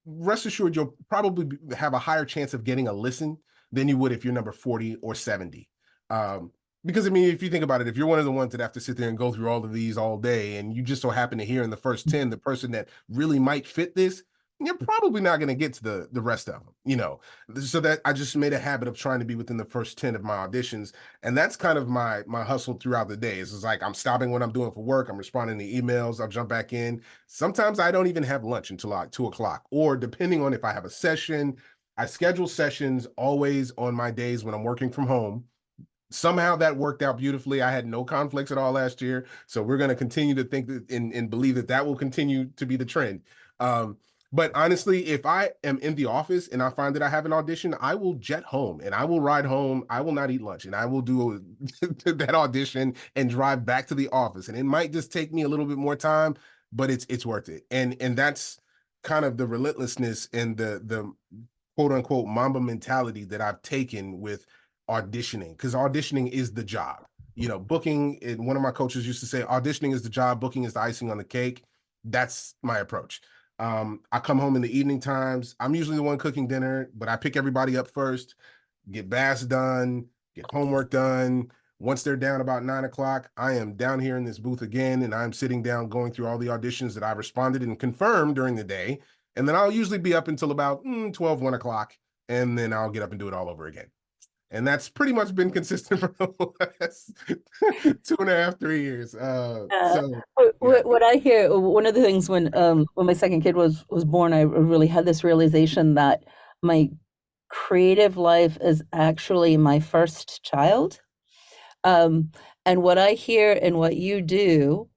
rest assured you'll probably have a higher chance of getting a listen than you would if you're number 40 or 70. Because I mean, if you think about it, if you're one of the ones that have to sit there and go through all of these all day, and you just so happen to hear in the first 10 the person that really might fit this, you're probably not going to get to the rest of them. So that I just made a habit of trying to be within the first 10 of my auditions, and that's kind of my hustle throughout the day. It's like I'm stopping what I'm doing for work, I'm responding to emails, I'll jump back in. Sometimes I don't even have lunch until like 2 o'clock, or depending on if I have a session. I schedule sessions always on my days when I'm working from home. Somehow that worked out beautifully. I had no conflicts at all last year, so we're going to continue to think that and believe that will continue to be the trend. But honestly, if I am in the office and I find that I have an audition, I will jet home and I will ride home. I will not eat lunch, and I will do that audition and drive back to the office. And it might just take me a little bit more time, but it's worth it. And that's kind of the relentlessness and the quote unquote Mamba mentality that I've taken with auditioning, because auditioning is the job. Booking, and one of my coaches used to say, auditioning is the job, booking is the icing on the cake. That's my approach. I come home in the evening times. I'm usually the one cooking dinner, but I pick everybody up first, get baths done, get homework done. Once they're down about 9 o'clock, I am down here in this booth again, and I'm sitting down going through all the auditions that I responded and confirmed during the day. And then I'll usually be up until about 12, 1 o'clock, and then I'll get up and do it all over again. And that's pretty much been consistent for the last 2.5, 3 years. What I hear, one of the things when my second kid was born, I really had this realization that my creative life is actually my first child. And what I hear and what you do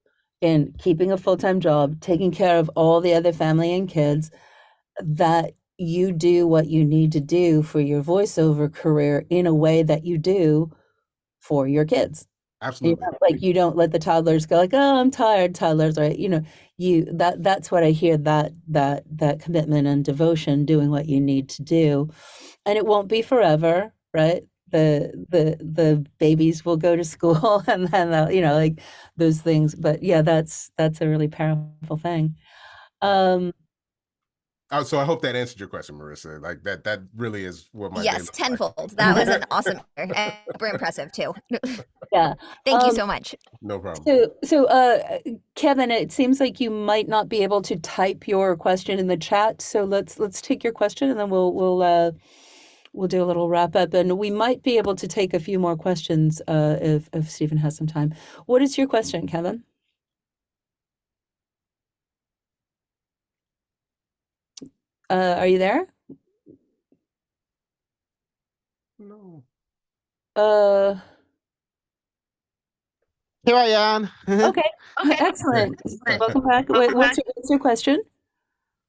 in keeping a full-time job, taking care of all the other family and kids, that you do what you need to do for your voiceover career in a way that you do for your kids. Absolutely. Like you don't let the toddlers go like, oh, I'm tired, toddlers, right? That's what I hear, that commitment and devotion, doing what you need to do. And it won't be forever, right? The babies will go to school and then like those things. But yeah, that's a really powerful thing. So I hope that answered your question, Marissa. Like that really is what my day Yes, looks like. tenfold. That was an awesome, super impressive too. Yeah. Thank you so much. No problem. So, Kevin, it seems like you might not be able to type your question in the chat. So let's take your question, and then we'll do a little wrap up, and we might be able to take a few more questions if Stephen has some time. What is your question, Kevin? Are you there? No. Here I am. Okay. Excellent. Welcome back. What's your question?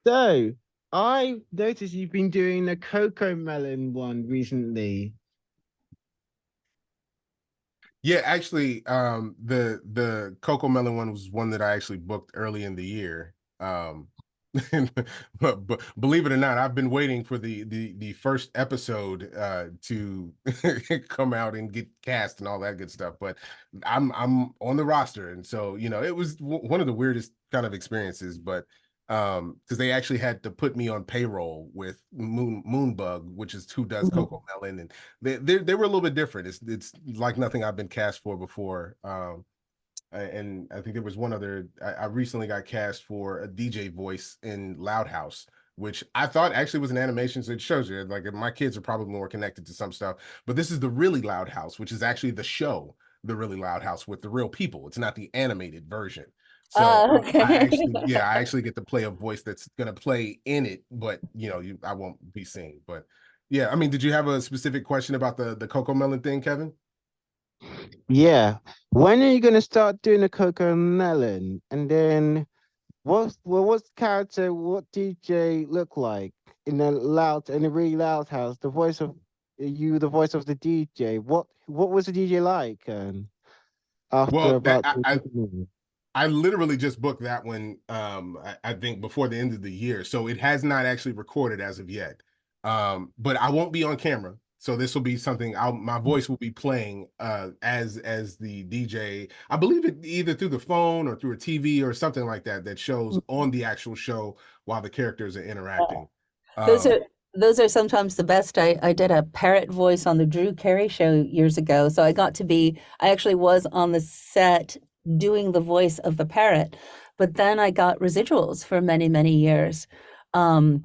So, I noticed you've been doing the cocoa melon one recently. Yeah, actually, the Coco Melon one was one that I actually booked early in the year. But believe it or not, I've been waiting for the first episode to come out and get cast and all that good stuff. But I'm on the roster, and so it was one of the weirdest kind of experiences. But because they actually had to put me on payroll with Moonbug, which is who does Coco Melon, and they were a little bit different. It's like nothing I've been cast for before. and I think there was one other. I recently got cast for a DJ voice in Loud House, which I thought actually was an animation. So it shows you, like, my kids are probably more connected to some stuff. But this is the Really Loud House, which is actually the show, the Really Loud House with the real people. It's not the animated version. So Okay. I actually get to play a voice that's gonna play in it, but I won't be singing. But yeah, I mean, did you have a specific question about the Coco Melon thing, Kevin? Yeah. When are you gonna start doing the Coco Melon? And then what's character, what DJ look like in the really loud house? The voice of the voice of the DJ. What was the DJ like? After Well, that about the Coco Melon? I literally just booked that one. I think before the end of the year, so it has not actually recorded as of yet. But I won't be on camera, so this will be something. My voice will be playing as the DJ. I believe it either through the phone or through a TV or something like that that shows on the actual show while the characters are interacting. Those Um, are those are sometimes the best. I did a parrot voice on the Drew Carey show years ago, so I actually was on the set doing the voice of the parrot, but then I got residuals for many, many years, um,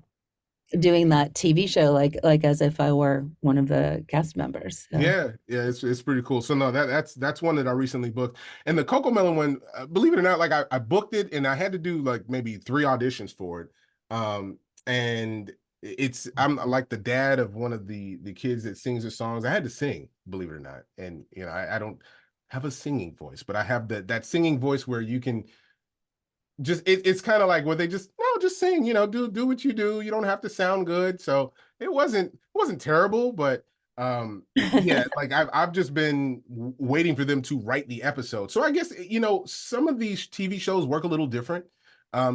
doing that TV show like as if I were one of the cast members. So. yeah, it's pretty cool. So no, that's one that I recently booked, and the Coco Melon one, believe it or not, like I booked it, and I had to do like maybe 3 auditions for it. And I'm like the dad of one of the kids that sings the songs. I had to sing, believe it or not, and I don't have a singing voice, but I have that singing voice where you can it's kind of like where they just no just sing, do what you do, you don't have to sound good. So it wasn't terrible, but yeah, like I've just been waiting for them to write the episode. So I guess some of these TV shows work a little different.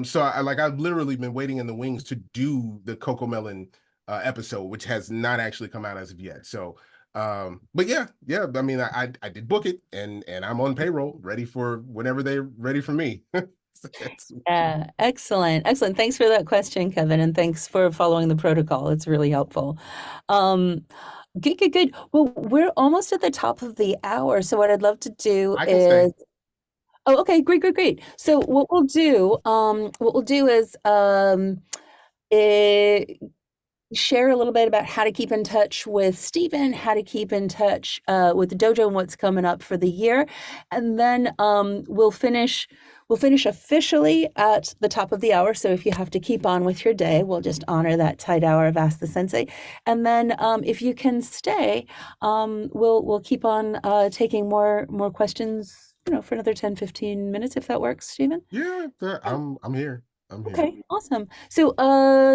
So I've literally been waiting in the wings to do the Coco Melon episode, which has not actually come out as of yet. So but yeah, I mean, I did book it, and I'm on payroll, ready for whenever they're ready for me. Yeah, excellent. Excellent. Thanks for that question, Kevin, and thanks for following the protocol. It's really helpful. Um, good, good, good. Well, we're almost at the top of the hour, so what I'd love to do I can stay. is Oh, okay, great, great, great. So what we'll do is eh, share a little bit about how to keep in touch with Stephen, how to keep in touch with the dojo and what's coming up for the year, and then we'll finish officially at the top of the hour. So if you have to keep on with your day, we'll just honor that tight hour of Ask the Sensei, and then if you can stay, we'll keep on taking more questions. For another 10, 15 minutes, if that works, Stephen. Yeah, I'm here. I'm here. Okay, awesome. So,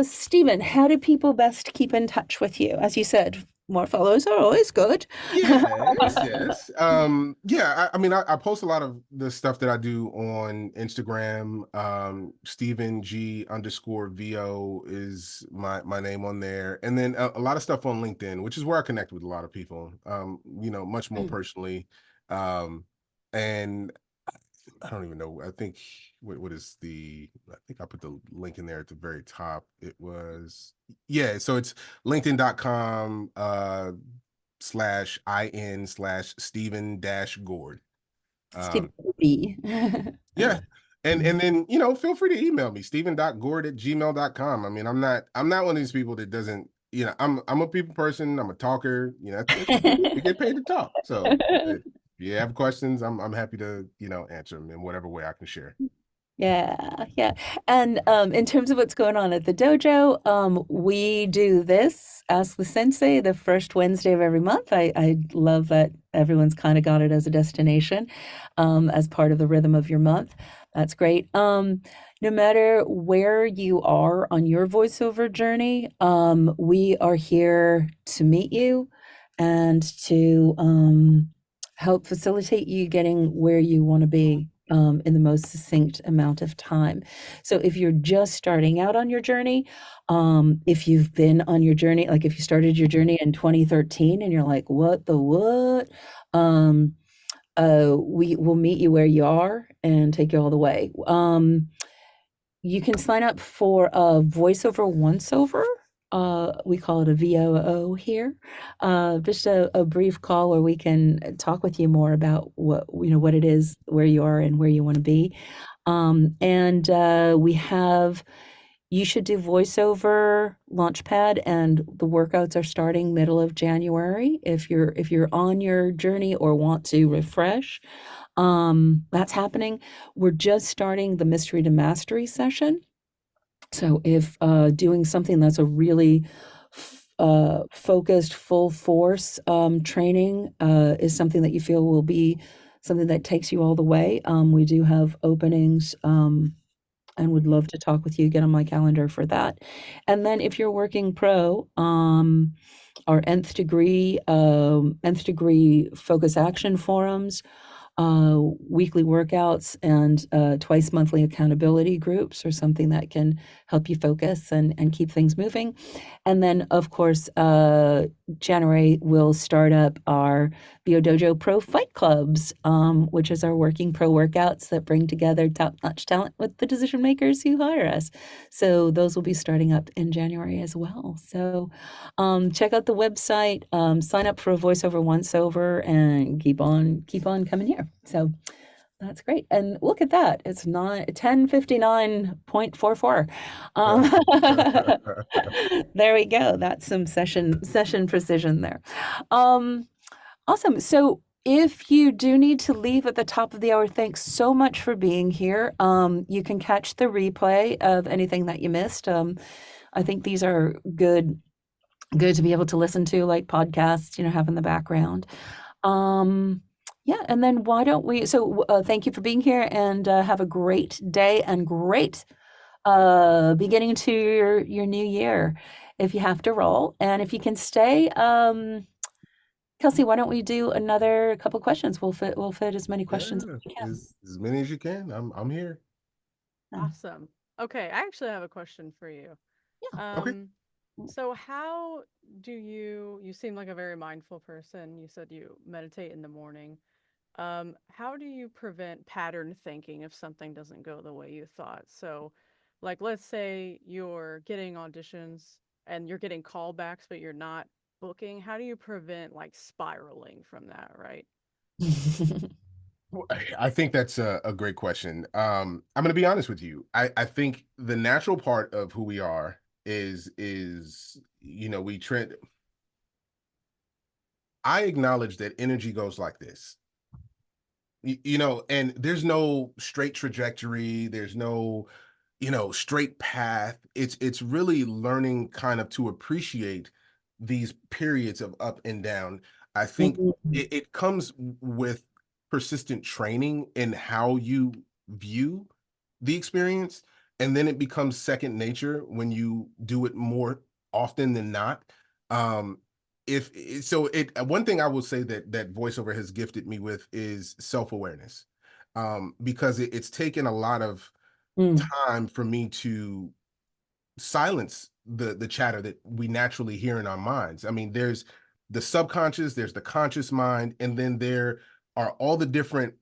Stephen, how do people best keep in touch with you? As you said, more follows are always good. Yes. Yeah, I mean, I post a lot of the stuff that I do on Instagram. Stephen G _VO is my name on there. And then a lot of stuff on LinkedIn, which is where I connect with a lot of people, much more personally. And I don't even know. I think what is I think I put the link in there at the very top. It was so it's linkedin.com /in/Stephen Goard. Stephen B. Yeah. And then feel free to email me, stephen.goard@gmail.com. I mean, I'm not one of these people that doesn't, I'm a people person, I'm a talker, that's what we do. We get paid to talk. So if you have questions, I'm happy to, answer them in whatever way I can share. Yeah, yeah. And in terms of what's going on at the dojo, we do this, Ask the Sensei, the first Wednesday of every month. I love that everyone's kind of got it as a destination, as part of the rhythm of your month. That's great. No matter where you are on your voiceover journey, we are here to meet you and to help facilitate you getting where you want to be in the most succinct amount of time. So if you're just starting out on your journey, if you've been on your journey, like if you started your journey in 2013 and you're like, what the what? We will meet you where you are and take you all the way. You can sign up for a voiceover once over we call it a VOO here, just a brief call where we can talk with you more about what it is, where you are, and where you want to be. And we have you should do voiceover launchpad, and the workouts are starting middle of January. If you're on your journey or want to refresh, that's happening. We're just starting the Mystery to Mastery session. So if doing something that's a really focused, full force training is something that you feel will be something that takes you all the way, we do have openings, and would love to talk with you. Get on my calendar for that. And then if you're working pro, our nth degree focus action forums, weekly workouts, and twice monthly accountability groups are something that can help you focus and keep things moving. And then, of course, January we'll start up our Bio Dojo Pro Fight Clubs, which is our working pro workouts that bring together top-notch talent with the decision makers who hire us. So those will be starting up in January as well. So check out the website, sign up for a voiceover once over, and keep on coming here. So that's great. And look at that. It's 10:59.44. There we go. That's some session precision there. Awesome. So if you do need to leave at the top of the hour, thanks so much for being here. You can catch the replay of anything that you missed. I think these are good to be able to listen to, like podcasts, have in the background. Yeah, and then why don't we, thank you for being here, and have a great day and great beginning to your new year. If you have to roll, and if you can stay, Kelsey, why don't we do another couple questions? We'll fit as many questions Yeah, as we can. as many as you can. I'm here. Awesome. Okay, I actually have a question for you. Yeah. Okay. So how do you seem like a very mindful person. You said you meditate in the morning. How do you prevent pattern thinking if something doesn't go the way you thought? So, like, let's say you're getting auditions and you're getting callbacks, but you're not booking. How do you prevent like spiraling from that, right? Well, I think that's a great question. I'm going to be honest with you. I think the natural part of who we are is we trend. I acknowledge that energy goes like this. And there's no straight trajectory. There's no, straight path. It's really learning kind of to appreciate these periods of up and down. I think Mhm. it comes with persistent training in how you view the experience, and then it becomes second nature when you do it more often than not. Um, if so it One thing I will say that voiceover has gifted me with is self-awareness, because it's taken a lot of Mm. time for me to silence the chatter that we naturally hear in our minds. I mean, there's the subconscious, there's the conscious mind, and then there are all the different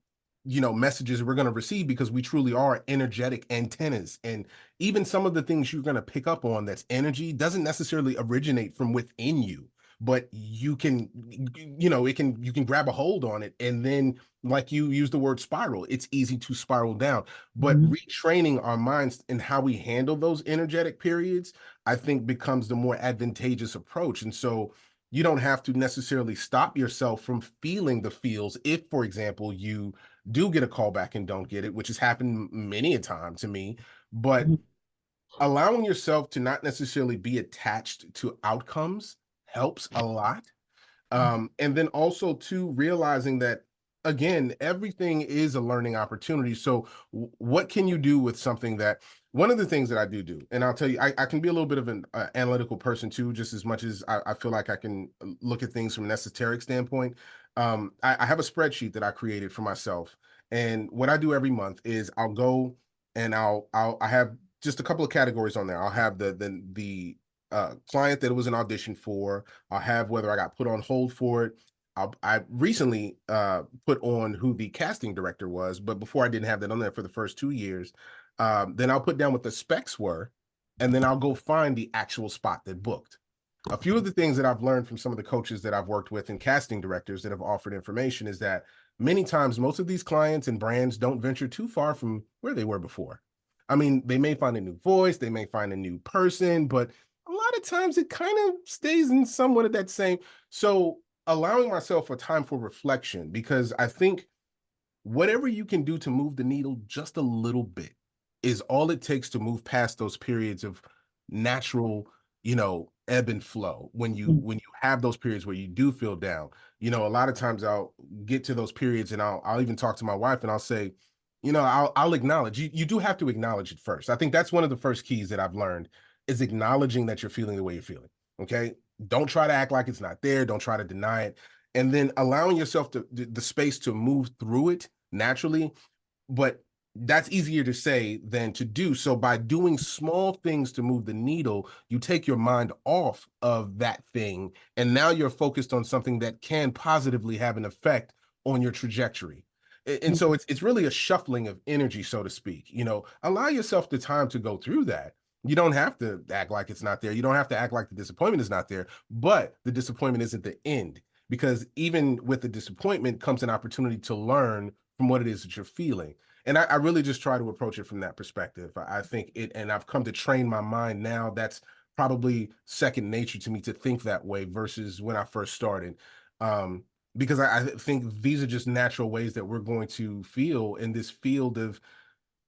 messages we're going to receive, because we truly are energetic antennas. And even some of the things you're going to pick up on that's energy doesn't necessarily originate from within you, but you can you can grab a hold on it, and then, like you use the word spiral, it's easy to spiral down. But Mhm. retraining our minds and how we handle those energetic periods, I think, becomes the more advantageous approach. And so you don't have to necessarily stop yourself from feeling the feels if, for example, you do get a call back and don't get it, which has happened many a time to me. But Mhm. allowing yourself to not necessarily be attached to outcomes helps a lot. And then also to realizing that, again, everything is a learning opportunity. So what can you do with something that, one of the things that I do, and I'll tell you, I can be a little bit of an analytical person too, just as much as I feel like I can look at things from an esoteric standpoint. I have a spreadsheet that I created for myself. And what I do every month is I'll go and I have just a couple of categories on there. I'll have the client that it was an audition for. I'll have whether I got put on hold for it. I recently put on who the casting director was, but before I didn't have that on there for the first 2 years. Then I'll put down what the specs were, and then I'll go find the actual spot that booked. A few of the things that I've learned from some of the coaches that I've worked with and casting directors that have offered information is that many times most of these clients and brands don't venture too far from where they were before. I mean, they may find a new voice, they may find a new person, but a lot of times it kind of stays in somewhat of that same. So allowing myself a time for reflection, because I think whatever you can do to move the needle just a little bit is all it takes to move past those periods of natural, ebb and flow. When you have those periods where you do feel down, a lot of times I'll get to those periods and I'll even talk to my wife and I'll say, I'll acknowledge. You do have to acknowledge it first. I think that's one of the first keys that I've learned is acknowledging that you're feeling the way you're feeling. Okay. Don't try to act like it's not there. Don't try to deny it. And then allowing yourself the space to move through it naturally. But that's easier to say than to do. So by doing small things to move the needle, you take your mind off of that thing. And now you're focused on something that can positively have an effect on your trajectory. And so it's really a shuffling of energy, so to speak. Allow yourself the time to go through that. You don't have to act like it's not there. You don't have to act like the disappointment is not there, but the disappointment isn't the end, because even with the disappointment comes an opportunity to learn from what it is that you're feeling. And I really just try to approach it from that perspective. I think and I've come to train my mind now. That's probably second nature to me to think that way versus when I first started. Because I think these are just natural ways that we're going to feel in this field of,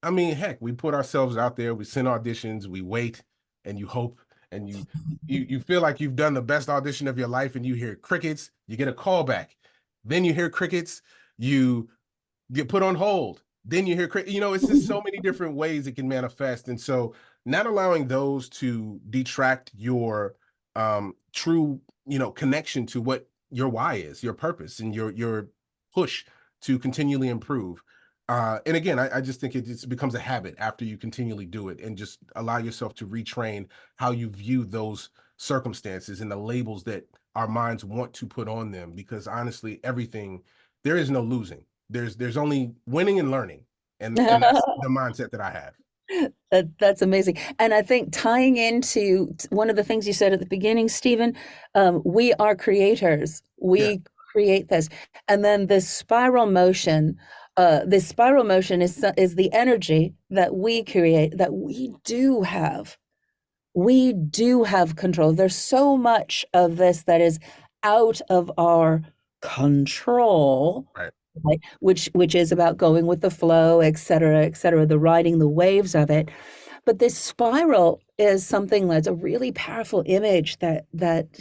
I mean, heck, we put ourselves out there, we send auditions, we wait, and you hope, and you feel like you've done the best audition of your life, and you hear crickets, you get a call back, then you hear crickets, you get put on hold, then you hear it's just so many different ways it can manifest. And so not allowing those to detract your true connection to what your why is, your purpose, and your push to continually improve. And again, I just think it just becomes a habit after you continually do it, and just allow yourself to retrain how you view those circumstances and the labels that our minds want to put on them. Because honestly, there is no losing. There's only winning and learning. And that's the mindset that I have. That's amazing. And I think tying into one of the things you said at the beginning, Stephen, we are creators. We create this. And then this spiral motion is the energy that we create, that we do have. We do have control. There's so much of this that is out of our control, right? Which is about going with the flow, et cetera, the riding the waves of it. But this spiral is something that's a really powerful image that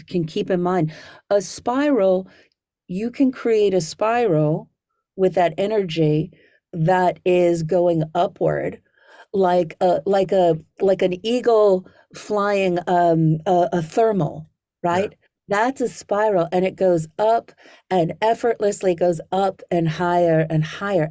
can keep in mind. A spiral, you can create a spiral with that energy that is going upward, like an eagle flying a thermal, right? That's a spiral, and it goes up and effortlessly goes up and higher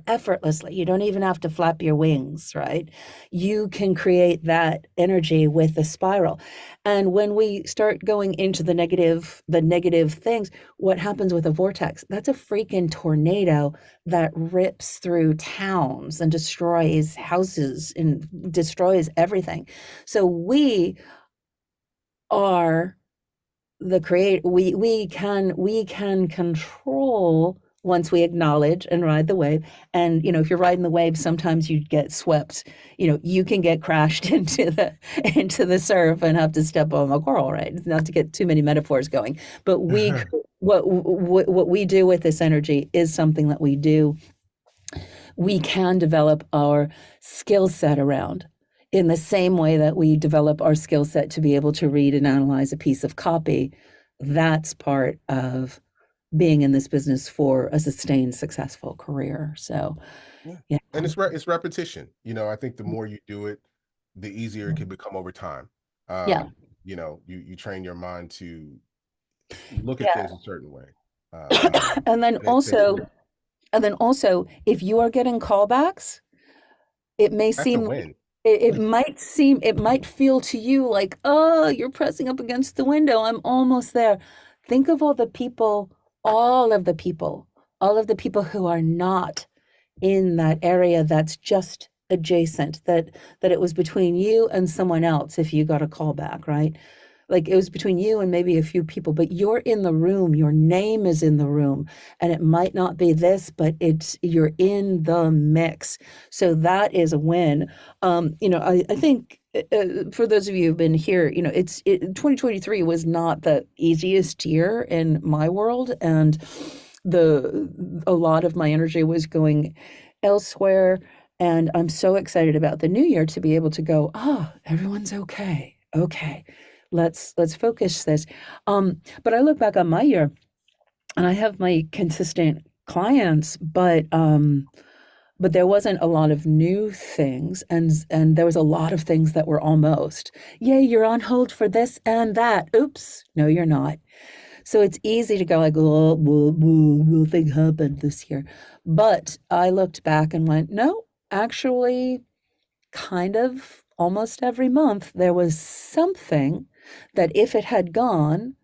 effortlessly. You don't even have to flap your wings, right? You can create that energy with the spiral. And when we start going into the negative things, what happens with a vortex? That's a freaking tornado that rips through towns and destroys houses and destroys everything. So we are the create we can control once we acknowledge and ride the wave. And if you're riding the wave, sometimes you get swept, you can get crashed into the surf and have to step on a coral, right? Not to get too many metaphors going, but what we do with this energy is something that we can develop our skill set around, in the same way that we develop our skill set to be able to read and analyze a piece of copy. That's part of being in this business for a sustained, successful career. So, yeah. And it's repetition. I think the more you do it, the easier it can become over time. You train your mind to look at things a certain way. And then also, if you are getting callbacks, it may seem it might feel to you like, oh, you're pressing up against the window, I'm almost there. Think of all of the people who are not in that area that's just adjacent, that it was between you and someone else if you got a call back, right? Like it was between you and maybe a few people, but you're in the room, your name is in the room, and it might not be this, but you're in the mix. So that is a win. I think for those of you who've been here, 2023 was not the easiest year in my world, and a lot of my energy was going elsewhere. And I'm so excited about the new year to be able to go, everyone's okay. Okay, let's focus this. But I look back on my year and I have my consistent clients, but there wasn't a lot of new things, and there was a lot of things that were almost, yay, you're on hold for this and that. Oops, no, you're not. So it's easy to go like, oh, nothing happened this year. But I looked back and went, no, actually, kind of almost every month, there was something that if it had gone,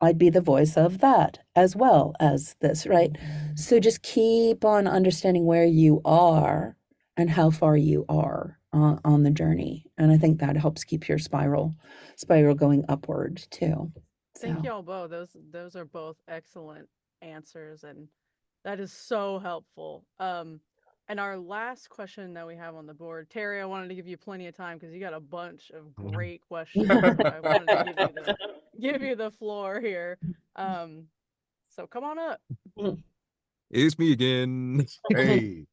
I'd be the voice of that as well as this, right? So just keep on understanding where you are and how far you are on the journey. And I think that helps keep your spiral going upward too. Thank So. y'all both. Those are both excellent answers, and that is so helpful. And our last question that we have on the board, Terry, I wanted to give you plenty of time because you got a bunch of great questions. So I wanted to give you the floor here. So come on up. It's me again. Hey,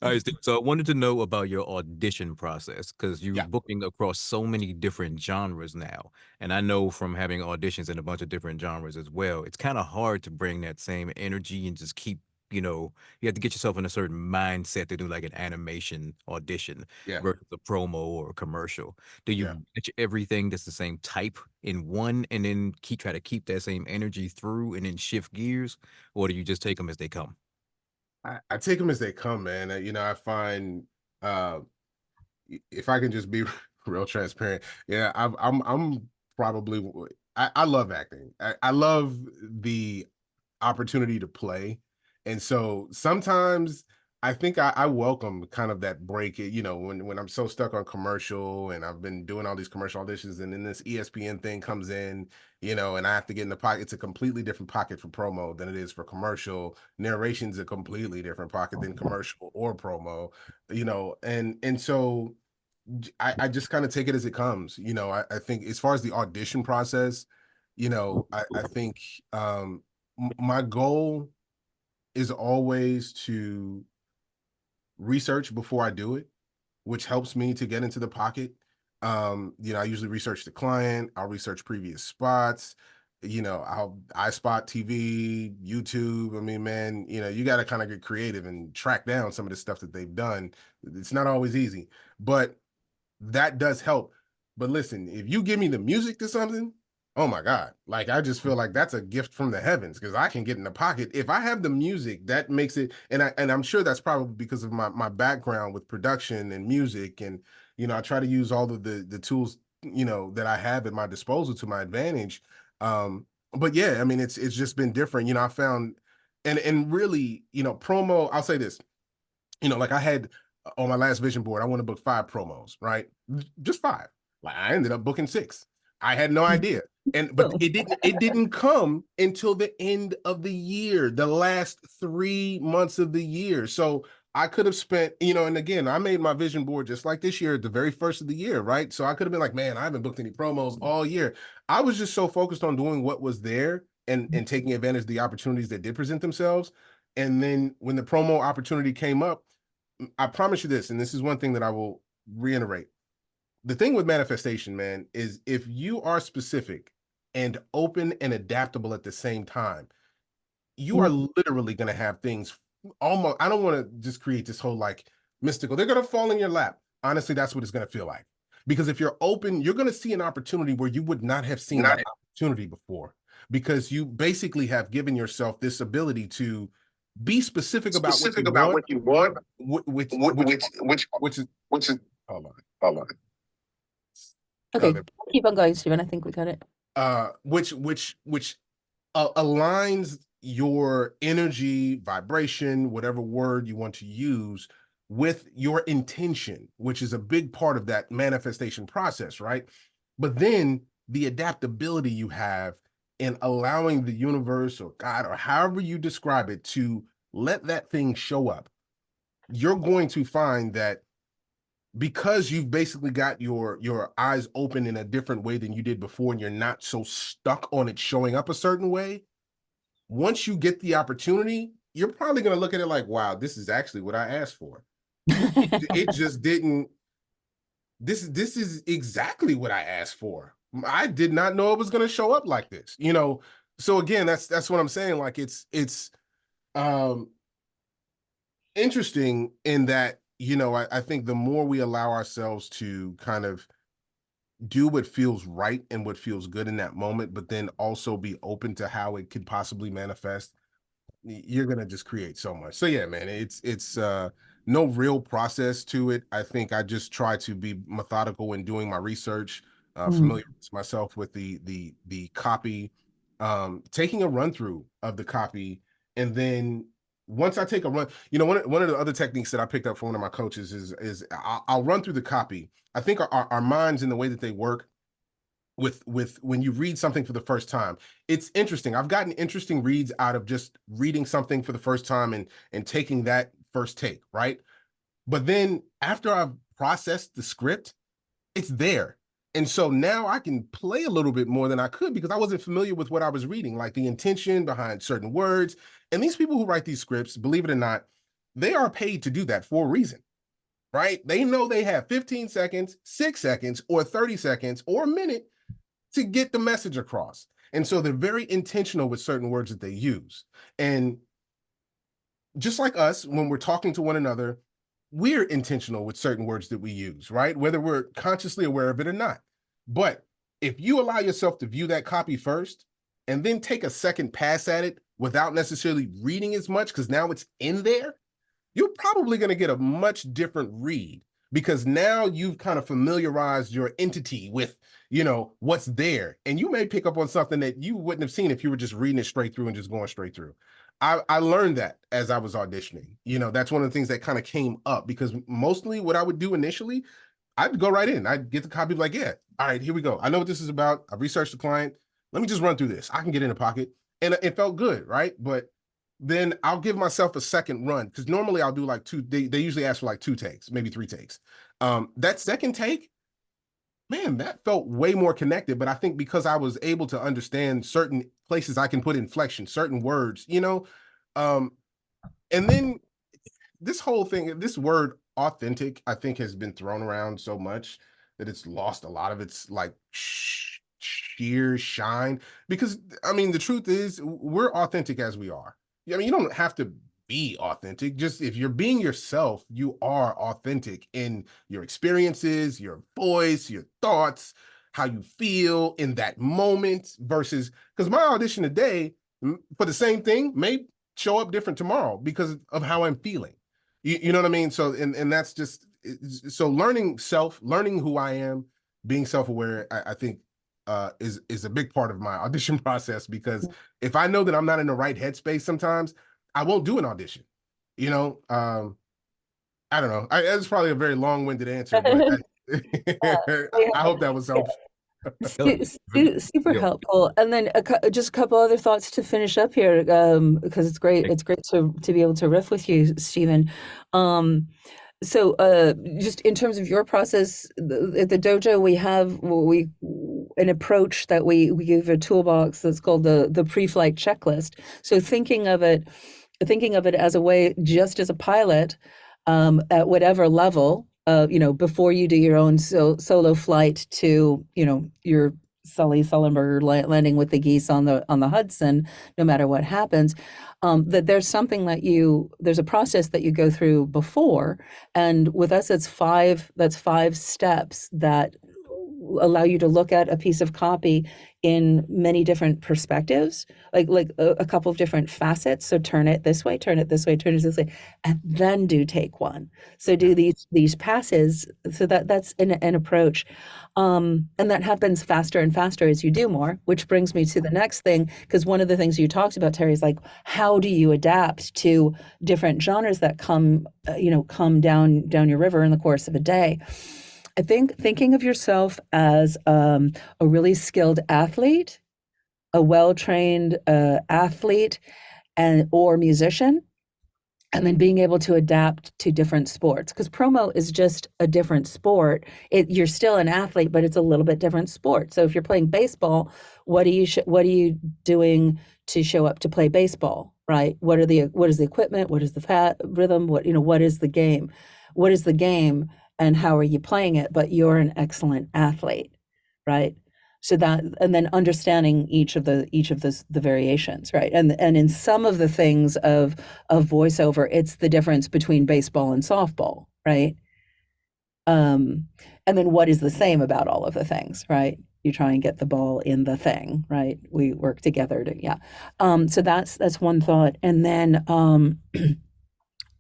All right, Steve. So I wanted to know about your audition process because you're yeah, booking across so many different genres now. And I know from having auditions in a bunch of different genres as well, it's kind of hard to bring that same energy and just keep, you have to get yourself in a certain mindset to do like an animation audition yeah, versus a promo or a commercial. Do you yeah. match everything that's the same type in one and then try to keep that same energy through and then shift gears? Or do you just take them as they come? I take them as they come, man. I find uh, if I can just be real transparent, yeah, I'm probably I love acting. I love the opportunity to play. And so sometimes I think I welcome kind of that break, when I'm so stuck on commercial and I've been doing all these commercial auditions and then this ESPN thing comes in, and I have to get in the pocket. It's a completely different pocket for promo than it is for commercial. Narration's a completely different pocket than commercial or promo, and so I just kind of take it as it comes. I think as far as the audition process, I think my goal is always to research before I do it, which helps me to get into the pocket. I usually research the client, I'll research previous spots, I spot TV, YouTube. I mean, man, you got to kind of get creative and track down some of the stuff that they've done. It's not always easy, but that does help. But listen, if you give me the music to something, oh my God, like I just feel like that's a gift from the heavens because I can get in the pocket. If I have the music, that makes it, and I'm sure that's probably because of my background with production and music. And I try to use all of the tools, that I have at my disposal to my advantage. But yeah, I mean it's just been different. I found and really, promo, I'll say this, like I had on my last vision board, I want to book 5 promos, right? Just 5. Like I ended up booking 6. I had no idea. But Boom. it didn't come until the end of the year, the last 3 months of the year. So I could have spent, and again, I made my vision board just like this year at the very first of the year, right? So I could have been like, man, I haven't booked any promos all year. I was just so focused on doing what was there and taking advantage of the opportunities that did present themselves. And then when the promo opportunity came up, I promise you this, and this is one thing that I will reiterate. The thing with manifestation, man, is if you are specific and open and adaptable at the same time, you are literally going to have things almost, I don't want to just create this whole like mystical, they're going to fall in your lap. Honestly, that's what it's going to feel like. Because if you're open, you're going to see an opportunity where you would not have seen that opportunity before, because you basically have given yourself this ability to be specific about what you want, which is hold on. Okay, keep on going, Stephen. I think we got it. Which aligns your energy, vibration, whatever word you want to use, with your intention, which is a big part of that manifestation process, right? But then the adaptability you have in allowing the universe or God or however you describe it to let that thing show up, you're going to find that because you've basically got your eyes open in a different way than you did before, and you're not so stuck on it showing up a certain way, once you get the opportunity, you're probably going to look at it like, wow, this is actually what I asked for. It just didn't. This is exactly what I asked for. I did not know it was going to show up like this, you know. So again, that's what I'm saying. Like it's um interesting in that, you know, I think the more we allow ourselves to kind of do what feels right and what feels good in that moment, but then also be open to how it could possibly manifest, you're gonna just create so much. So yeah, man, it's no real process to it. I think I just try to be methodical in doing my research, Mm. familiar myself with the copy, taking a run through of the copy, and then once I take a run, you know, one of the other techniques that I picked up from one of my coaches is I'll run through the copy. I think our minds and the way that they work with when you read something for the first time, it's interesting. I've gotten interesting reads out of just reading something for the first time and taking that first take, right? But then after I've processed the script, it's there. And so now I can play a little bit more than I could because I wasn't familiar with what I was reading, like the intention behind certain words. And these people who write these scripts, believe it or not, they are paid to do that for a reason, right? They know they have 15 seconds, 6 seconds, or 30 seconds, or a minute to get the message across. And so they're very intentional with certain words that they use. And just like us, when we're talking to one another, we're intentional with certain words that we use, right? Whether we're consciously aware of it or not. But if you allow yourself to view that copy first and then take a second pass at it without necessarily reading as much, because now it's in there, you're probably going to get a much different read because now you've kind of familiarized your entity with, you know, what's there. And you may pick up on something that you wouldn't have seen if you were just reading it straight through and just going straight through. I learned that as I was auditioning. You know, that's one of the things that kind of came up because mostly what I would do initially, I'd go right in. I'd get the copy like, yeah, all right, here we go. I know what this is about. I researched the client. Let me just run through this. I can get in a pocket. And it felt good, right? But then I'll give myself a second run because normally I'll do like two. They usually ask for like 2 takes, maybe 3 takes. That second take, man, that felt way more connected. But I think because I was able to understand certain places I can put inflection, certain words, you know, um, and then this whole thing, this word authentic, I think has been thrown around so much that it's lost a lot of its like sheer shine. Because I mean, the truth is, we're authentic as we are. I mean, you don't have to be authentic. Just if you're being yourself, you are authentic in your experiences, your voice, your thoughts, how you feel in that moment. Versus because my audition today for the same thing may show up different tomorrow because of how I'm feeling. You know what I mean? So, and that's just so learning who I am, being self-aware, I think is a big part of my audition process because if I know that I'm not in the right headspace sometimes, I won't do an audition. You know, I don't know. That's probably a very long-winded answer, but I hope that was helpful. Super Yeah. helpful. And then just a couple other thoughts to finish up here, because it's great. It's great to be able to riff with you, Stephen. So, just in terms of your process, at the dojo, we have an approach that we give a toolbox that's called the pre-flight checklist. So thinking of it as a way, just as a pilot, at whatever level, you know, before you do your own solo flight to, you know, your Sully Sullenberger landing with the geese on the Hudson, no matter what happens, that there's a process that you go through before, and with us, that's five steps that allow you to look at a piece of copy in many different perspectives, like a couple of different facets. So turn it this way, turn it this way, turn it this way, and then do take one. So do these passes. So that's an approach. And that happens faster and faster as you do more, which brings me to the next thing, because one of the things you talked about, Terry, is like, how do you adapt to different genres that come down your river in the course of a day? I think thinking of yourself as a really skilled athlete, a well-trained athlete, or musician, and then being able to adapt to different sports, because promo is just a different sport. You're still an athlete, but it's a little bit different sport. So if you're playing baseball, what are you doing to show up to play baseball, right? What is the equipment? What is the rhythm? What is the game? What is the game, and how are you playing it? But you're an excellent athlete, right? So that, and then understanding each of the variations, right? And in some of the things of voiceover, it's the difference between baseball and softball, right? And then what is the same about all of the things, right? You try and get the ball in the thing, right? We work together to, yeah. So that's one thought. And then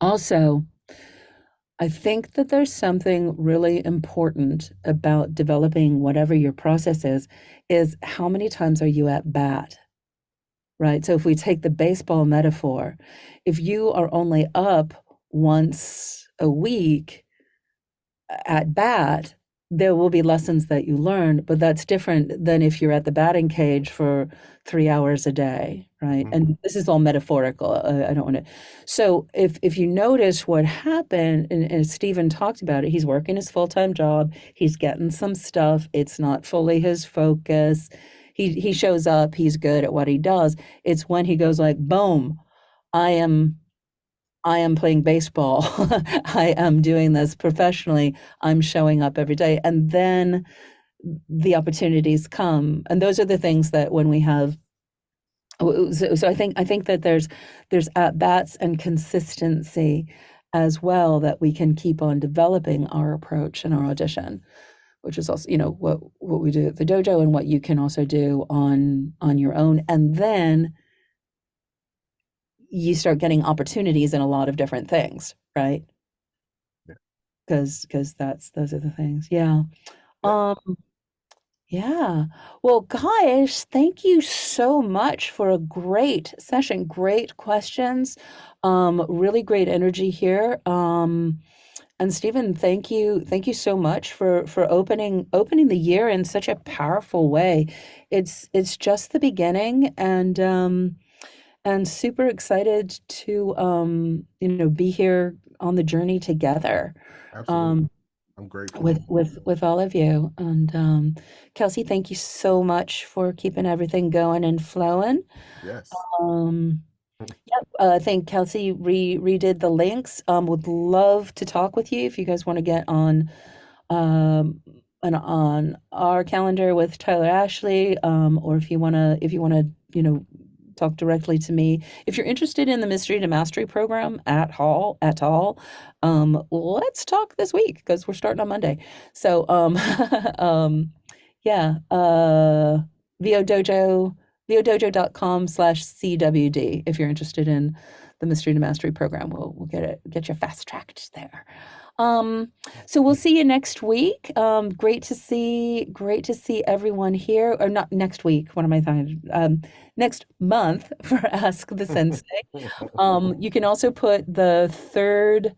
also, I think that there's something really important about developing whatever your process is how many times are you at bat, right? So if we take the baseball metaphor, if you are only up once a week at bat, there will be lessons that you learn, but that's different than if you're at the batting cage for 3 hours a day, right? And this is all metaphorical. I don't want to. So if you notice what happened, and Stephen talked about it, he's working his full-time job. He's getting some stuff. It's not fully his focus. He shows up. He's good at what he does. It's when he goes like, boom, I am playing baseball. I am doing this professionally. I'm showing up every day. And then the opportunities come. And those are the things that when we have, so I think that there's at bats and consistency as well, that we can keep on developing our approach and our audition, which is also, what we do at the dojo and what you can also do on your own. And then you start getting opportunities in a lot of different things, right? Because those are the things. Yeah. Yeah. Well, guys, thank you so much for a great session. Great questions. Really great energy here. And Stephen, thank you so much for opening the year in such a powerful way. It's just the beginning, and super excited to be here on the journey together. Absolutely. I'm grateful. With all of you. And Kelsey, thank you so much for keeping everything going and flowing. Yes. Yep. I think Kelsey redid the links. Would love to talk with you if you guys want to get on on our calendar with Tyler Ashley, or if you wanna talk directly to me. If you're interested in the Mystery to Mastery program at all, let's talk this week, because we're starting on Monday. So yeah, vodojo.com/CWD if you're interested in the Mystery to Mastery program. We'll get you fast tracked there. So we'll see you next week. Great to see everyone here. Or not next week. What am I thinking? Next month for Ask the Sensei. You can also put the third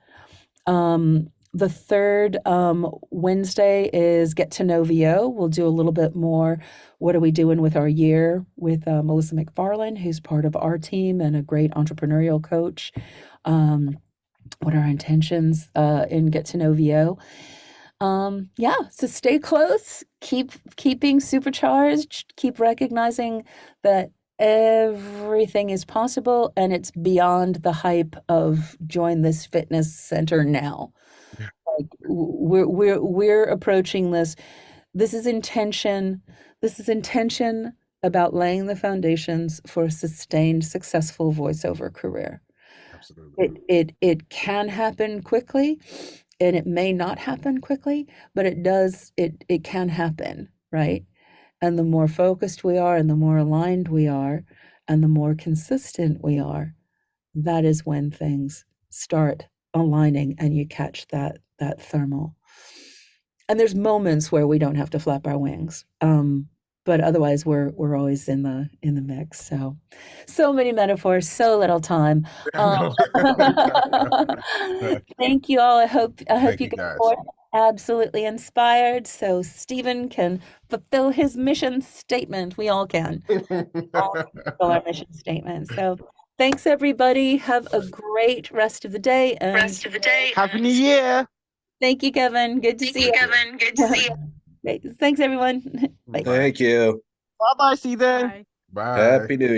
Wednesday is Get to Know VO. We'll do a little bit more. What are we doing with our year with Melissa McFarland, who's part of our team and a great entrepreneurial coach. What are our intentions in Get to Know VO? Yeah, so stay close, keeping supercharged, keep recognizing that everything is possible, and it's beyond the hype of join this fitness center now. Like we're approaching this. This is intention about laying the foundations for a sustained, successful voiceover career. Absolutely. It can happen quickly. and it may not happen quickly, but it can happen, right? And the more focused we are and the more aligned we are and the more consistent we are, that is when things start aligning and you catch that thermal. And there's moments where we don't have to flap our wings. But otherwise we're always in the mix. So many metaphors, so little time. Thank you all. I hope Thank you you, get guys. forth absolutely inspired so Stephen can fulfill his mission statement. We all can fulfill our mission statement. So thanks everybody. Have a great rest of the day and Happy New Year. thank you, Kevin. Good to see you. Good to see you. Great. Thanks everyone. Bye. Bye. Thank you. Bye bye, Stephen. Bye. Bye. Happy New Year.